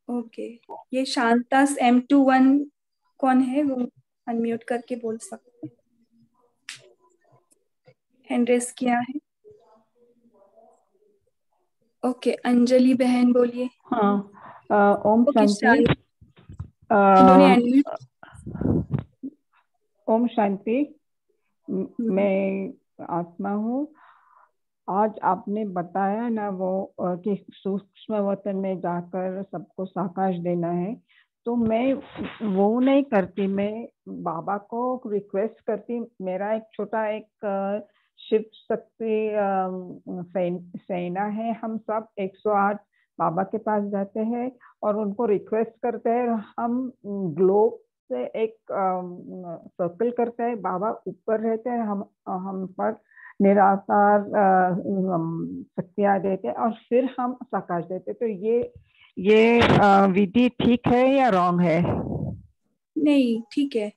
ओके, ये शांतास M21 कौन है? वो अनम्यूट करके बोल सकते हैं। हैंड रेस किया है। ओके, अंजलि बहन बोलिए। हाँ, ओम शांति। ओम शांति। मैं आत्मा हूँ। आज आपने बताया ना वो कि सूक्ष्म वतन में जाकर सबको साकाश देना है, तो मैं वो नहीं करती। मैं बाबा को रिक्वेस्ट करती। मेरा एक छोटा एक शिव शक्ति सेना है। हम सब 108 बाबा के पास जाते हैं और उनको रिक्वेस्ट करते हैं। हम ग्लोब से एक सर्कल करते हैं। बाबा ऊपर रहते हैं, हम पर निराकार शक्तियाँ देते हैं और फिर हम साकाश देते। तो ये विधि ठीक है या रॉन्ग है? नहीं, ठीक है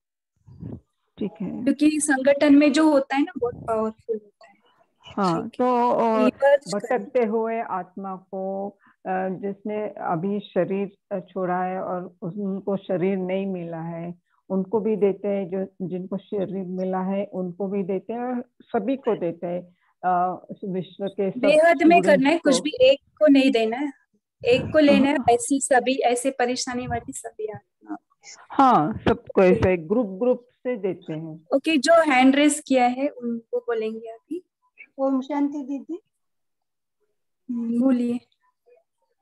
ठीक है। क्योंकि संगठन में जो होता है ना बहुत पावरफुल होता है। हाँ, तो रिवर्स भटकते हुए आत्मा को जिसने अभी शरीर छोड़ा है और उनको शरीर नहीं मिला है, उनको भी देते हैं, जो जिनको शरीर मिला है उनको भी देते हैं, और सभी को देते हैं, विश्व के सब बेहद में करना है, स्टूडेंट्स कुछ को। भी एक को नहीं देना है, एक को लेना है। ऐसी सभी ऐसे परेशानी वाली सभी आत्मा। हाँ, सबको ऐसे ग्रुप ग्रुप से देते हैं। ओके, जो हैंड रेस किया है उनको बोलेंगे अभी। ओम शांति दीदी। बोलिए।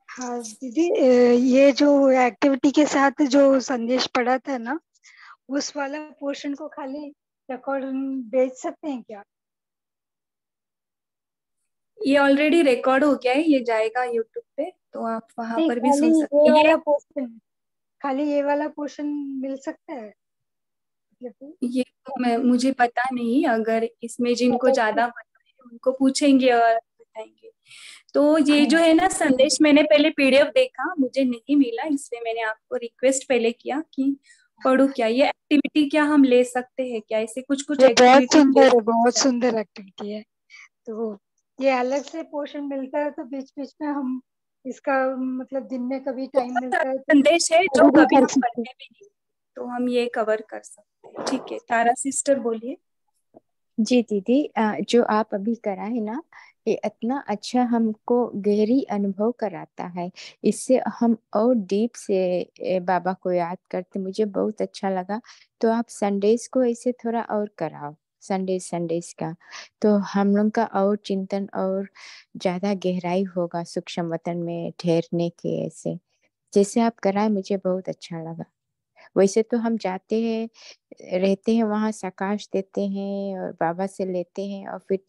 हाँ दीदी, ये जो एक्टिविटी के साथ जो संदेश पढ़ा था ना, उस वाला पोर्शन को खाली रिकॉर्ड भेज सकते हैं क्या? ये ऑलरेडी रिकॉर्ड हो गया है, ये जाएगा यूट्यूब पे, तो आप वहां नहीं, पर भी खाली सुन सकते ये हैं। वाला पोर्शन, खाली ये वाला पोर्शन मिल सकता है? ये तो मुझे पता नहीं, अगर इसमें जिनको ज्यादा पता है उनको पूछेंगे और बताएंगे। तो ये जो है ना संदेश, मैंने पहले पीडीएफ देखा, मुझे नहीं मिला, इसलिए मैंने आपको रिक्वेस्ट पहले किया कि पढ़ो क्या, ये एक्टिविटी क्या हम ले सकते हैं क्या, ऐसे कुछ कुछ ये बहुत एक्टिविटी सुंदर है, बहुत सुंदर एक्टिविटी है। तो ये अलग से पोर्शन मिलता है तो बीच बीच में हम इसका मतलब दिन में कभी टाइम मिलता है तो संदेश है जो कभी भी कभी कर हम सकते पढ़ते भी नहीं, तो हम ये कवर कर सकते हैं। ठीक है, तारा सिस्टर बोलिए। जी दीदी, जो आप अभी कराए ना, ये इतना अच्छा हमको गहरी अनुभव कराता है। इससे हम और डीप से बाबा को याद करते, मुझे बहुत अच्छा लगा। तो आप संडेज को ऐसे थोड़ा और कराओ, संडेज का, तो हम लोग का और चिंतन और ज्यादा गहराई होगा सूक्ष्म वतन में ठहरने के। ऐसे जैसे आप कराए मुझे बहुत अच्छा लगा। वैसे तो हम जाते हैं, रहते हैं वहाँ, सकाश देते हैं और बाबा से लेते हैं और फिर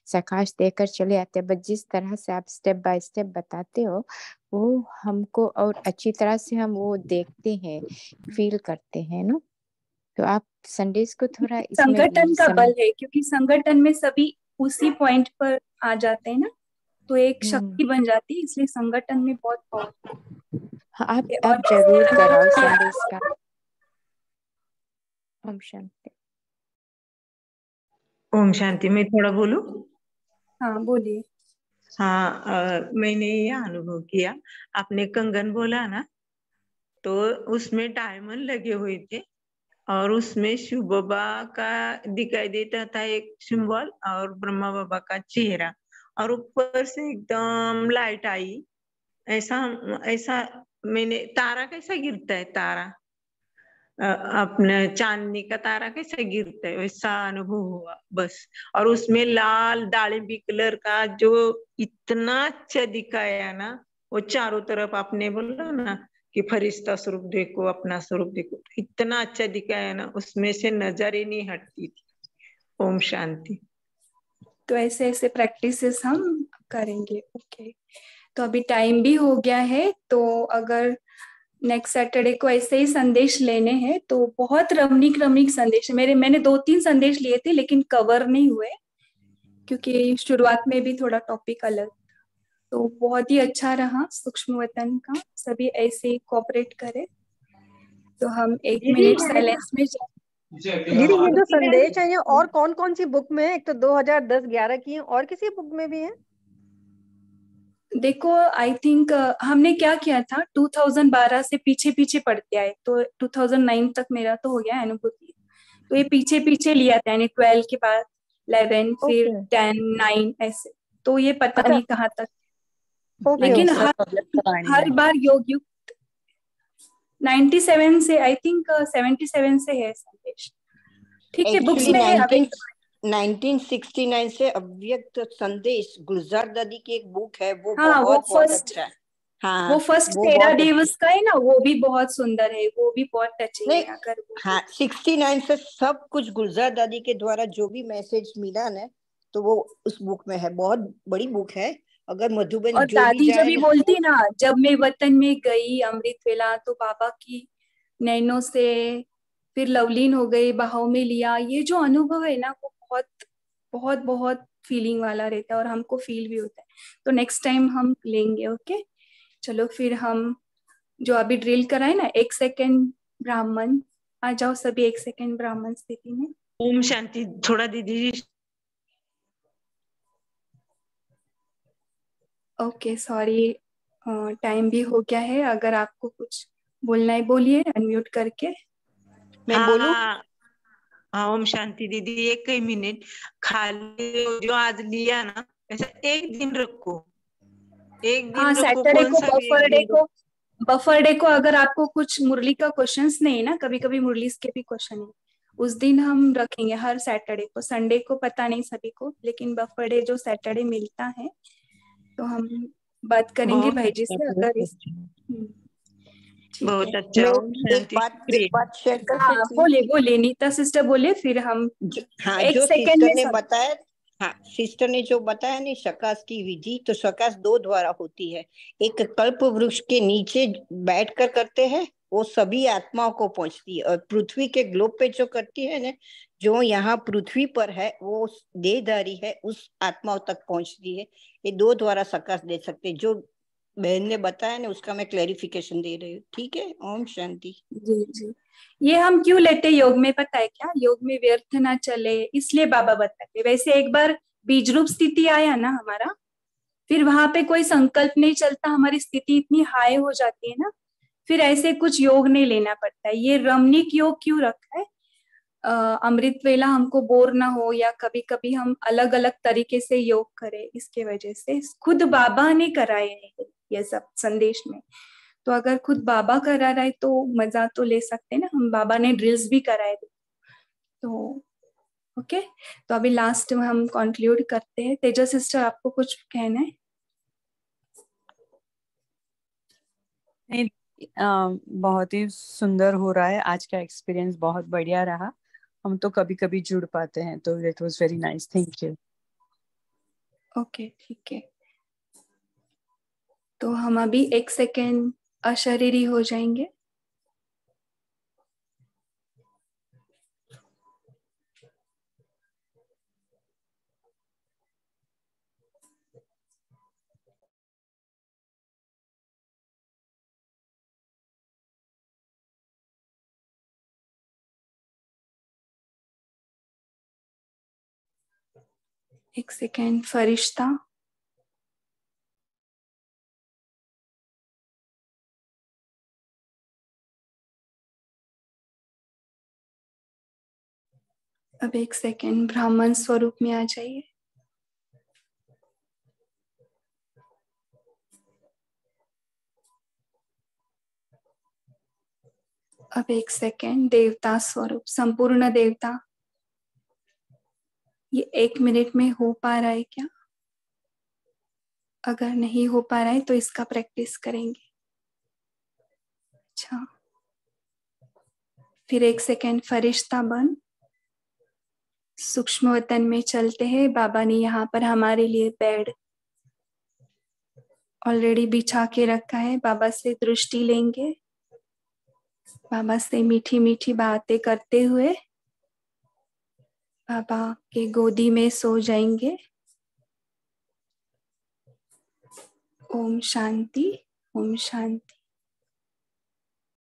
सकाश देकर चले आते हैं। बट जिस तरह से आप स्टेप बाय स्टेप बताते हो, वो हमको और अच्छी तरह से हम वो देखते हैं, फील करते हैं ना। तो आप संडेज को थोड़ा इसमें भी संगठन का बल है, क्योंकि संगठन में सभी उसी पॉइंट पर आ जाते हैं ना, तो एक शक्ति बन जाती है, इसलिए संगठन में बहुत पावरफुल। हाँ, आप जरूर कराओ संदेश का। ओम शांति। ओम शांति। मैं थोड़ा बोलूं? हाँ बोलिए। हाँ, मैंने ये अनुभव किया, आपने कंगन बोला ना, तो उसमें डायमंड लगे हुए थे और उसमें शिव बाबा का दिखाई देता था एक सिंबल और ब्रह्मा बाबा का चेहरा, और ऊपर से एकदम लाइट आई। ऐसा ऐसा मैंने, तारा कैसा गिरता है, तारा अपने चांदनी का तारा कैसा गिरता है, वैसा अनुभव हुआ बस। और उसमें लाल दालिम्बी कलर का जो इतना अच्छा दिखाया ना, वो चारों तरफ आपने बोला ना कि फरिश्ता स्वरूप देखो, अपना स्वरूप देखो, इतना अच्छा दिखाया ना, उसमें से नजर ही नहीं हटती थी। ओम शांति। तो ऐसे ऐसे प्रैक्टिसेस हम करेंगे। ओके, तो अभी टाइम भी हो गया है, तो अगर नेक्स्ट सैटरडे को ऐसे ही संदेश लेने हैं तो बहुत रमणीक संदेश है। मैंने 2-3 संदेश लिए थे लेकिन कवर नहीं हुए, क्योंकि शुरुआत में भी थोड़ा टॉपिक अलग, तो बहुत ही अच्छा रहा सूक्ष्म वतन का। सभी ऐसे ही कोऑपरेट करें। तो हम 1 मिनट साइलेंस में दीदी, ये जो संदेश है ये और कौन कौन सी बुक में है? एक तो 2010-11 की है, और किसी बुक में भी है? देखो, आई थिंक हमने क्या किया था, 2012 से पीछे पीछे पढ़ते आए, तो 2009 तक मेरा तो हो गया अनुभूति। तो ये पीछे पीछे लिया था, यानी 12 के बाद 11, फिर 10, 9 ऐसे। तो ये पता नहीं कहाँ तक, लेकिन हर बार योग युक्त 97 से, आई थिंक 77 से है संदेश। ठीक है, बुक्स में है अभी। 1969 से अव्यक्त संदेश, गुलजार दादी की एक बुक है, वो हाँ, बहुत वो फर्स्ट अच्छा है। हाँ, वो फर्स्ट 13 दिवस का है ना, वो भी बहुत सुंदर है, वो भी बहुत टचिंग है। अगर हाँ, 69 से सब कुछ गुलजार दादी के द्वारा जो भी मैसेज मिला ना, तो वो उस बुक में है। बहुत बड़ी बुक है। अगर मधुबन और जो दादी भी जब भी जाए बोलती ना, जब मैं वतन में गई अमृत वेला, तो बाबा की नैनों से फिर लवलीन हो गई, बहाव में लिया, ये जो अनुभव है ना, वो बहुत बहुत बहुत फीलिंग वाला रहता है और हमको फील भी होता है। तो नेक्स्ट टाइम हम लेंगे। ओके, चलो फिर हम जो अभी ड्रिल कराए ना, 1 सेकेंड ब्राह्मण, आ जाओ सभी 1 सेकेंड ब्राह्मण स्थिति में। ओम शांति। थोड़ा दीदी ओके सॉरी, टाइम भी हो गया है। अगर आपको कुछ बोलना है बोलिए, अनम्यूट करके। मैं बोलूं? हाँ, ओम शांति दीदी, एक ही मिनट। खाली जो आज लिया ना, ऐसा एक दिन रखो, एक दिन हाँ, रखो, सैटरडे कौन को, सा भी एक दिन रखो। बफर डे को अगर आपको कुछ मुरली का क्वेश्चंस नहीं है ना, कभी कभी मुरली के भी क्वेश्चन है, उस दिन हम रखेंगे हर सैटरडे को। संडे को पता नहीं सभी को, लेकिन बफर डे जो सैटरडे मिलता है तो हम बात करेंगे बहुत भाई जी अच्छा, से, बहुत अगर इस अच्छा, ठीक बहुत है। अच्छा। मैं ओम शांति एक बात शेयर कर हाँ सकती हूँ? बोले बोले, नीता सिस्टर बोले, फिर हम हाँ, एक जो सेकेंड सिस्टर में ने सब। बताया, हाँ सिस्टर ने जो बताया नहीं शकास की विधि, तो शकास दो द्वारा होती है। एक कल्प वृक्ष के नीचे बैठकर करते हैं, वो सभी आत्माओं को पहुंचती है, और पृथ्वी के ग्लोब पे जो करती है ना, जो यहाँ पृथ्वी पर है वो देहधारी है, उस आत्माओं तक पहुंचती है। ये दो द्वारा शकास दे सकते हैं। जो बहन ने बताया ना, उसका मैं क्लेरिफिकेशन दे रही हूँ। ठीक है, ओम शांति। जी जी, ये हम क्यों लेते योग में पता है क्या? योग में व्यर्थ ना चले इसलिए बाबा बताते। वैसे एक बार बीज रूप स्थिति आया ना हमारा, फिर वहां पे कोई संकल्प नहीं चलता, हमारी स्थिति इतनी हाई हो जाती है ना, फिर ऐसे कुछ योग नहीं लेना पड़ता है। ये रमणीक योग क्यों रखा है? अमृत वेला हमको बोर ना हो, या कभी कभी हम अलग अलग तरीके से योग करें, इसके वजह से खुद बाबा ने कराए हैं ये सब संदेश में। तो अगर खुद बाबा करा रहा है तो मजा तो ले सकते हैं ना हम, बाबा ने ड्रिल्स भी कराए तो। ओके, तो अभी लास्ट में हम कंक्लूड करते हैं। तेजा सिस्टर, आपको कुछ कहना है? बहुत ही सुंदर हो रहा है, आज का एक्सपीरियंस बहुत बढ़िया रहा। हम तो कभी कभी जुड़ पाते हैं, तो it was very nice, thank you. Okay ठीक है, तो हम अभी एक सेकेंड अशरीरी हो जाएंगे। एक सेकेंड, फरिश्ता। अब एक सेकेंड, ब्राह्मण स्वरूप में आ जाइए। अब एक सेकेंड, देवता स्वरूप, संपूर्ण देवता। ये 1 मिनट में हो पा रहा है क्या? अगर नहीं हो पा रहा है तो इसका प्रैक्टिस करेंगे। अच्छा, फिर एक सेकेंड, फरिश्ता बन। सूक्ष्म वतन में चलते हैं। बाबा ने यहाँ पर हमारे लिए बेड ऑलरेडी बिछा के रखा है। बाबा से दृष्टि लेंगे, बाबा से मीठी मीठी बातें करते हुए बाबा के गोदी में सो जाएंगे। ओम शांति, ओम शांति।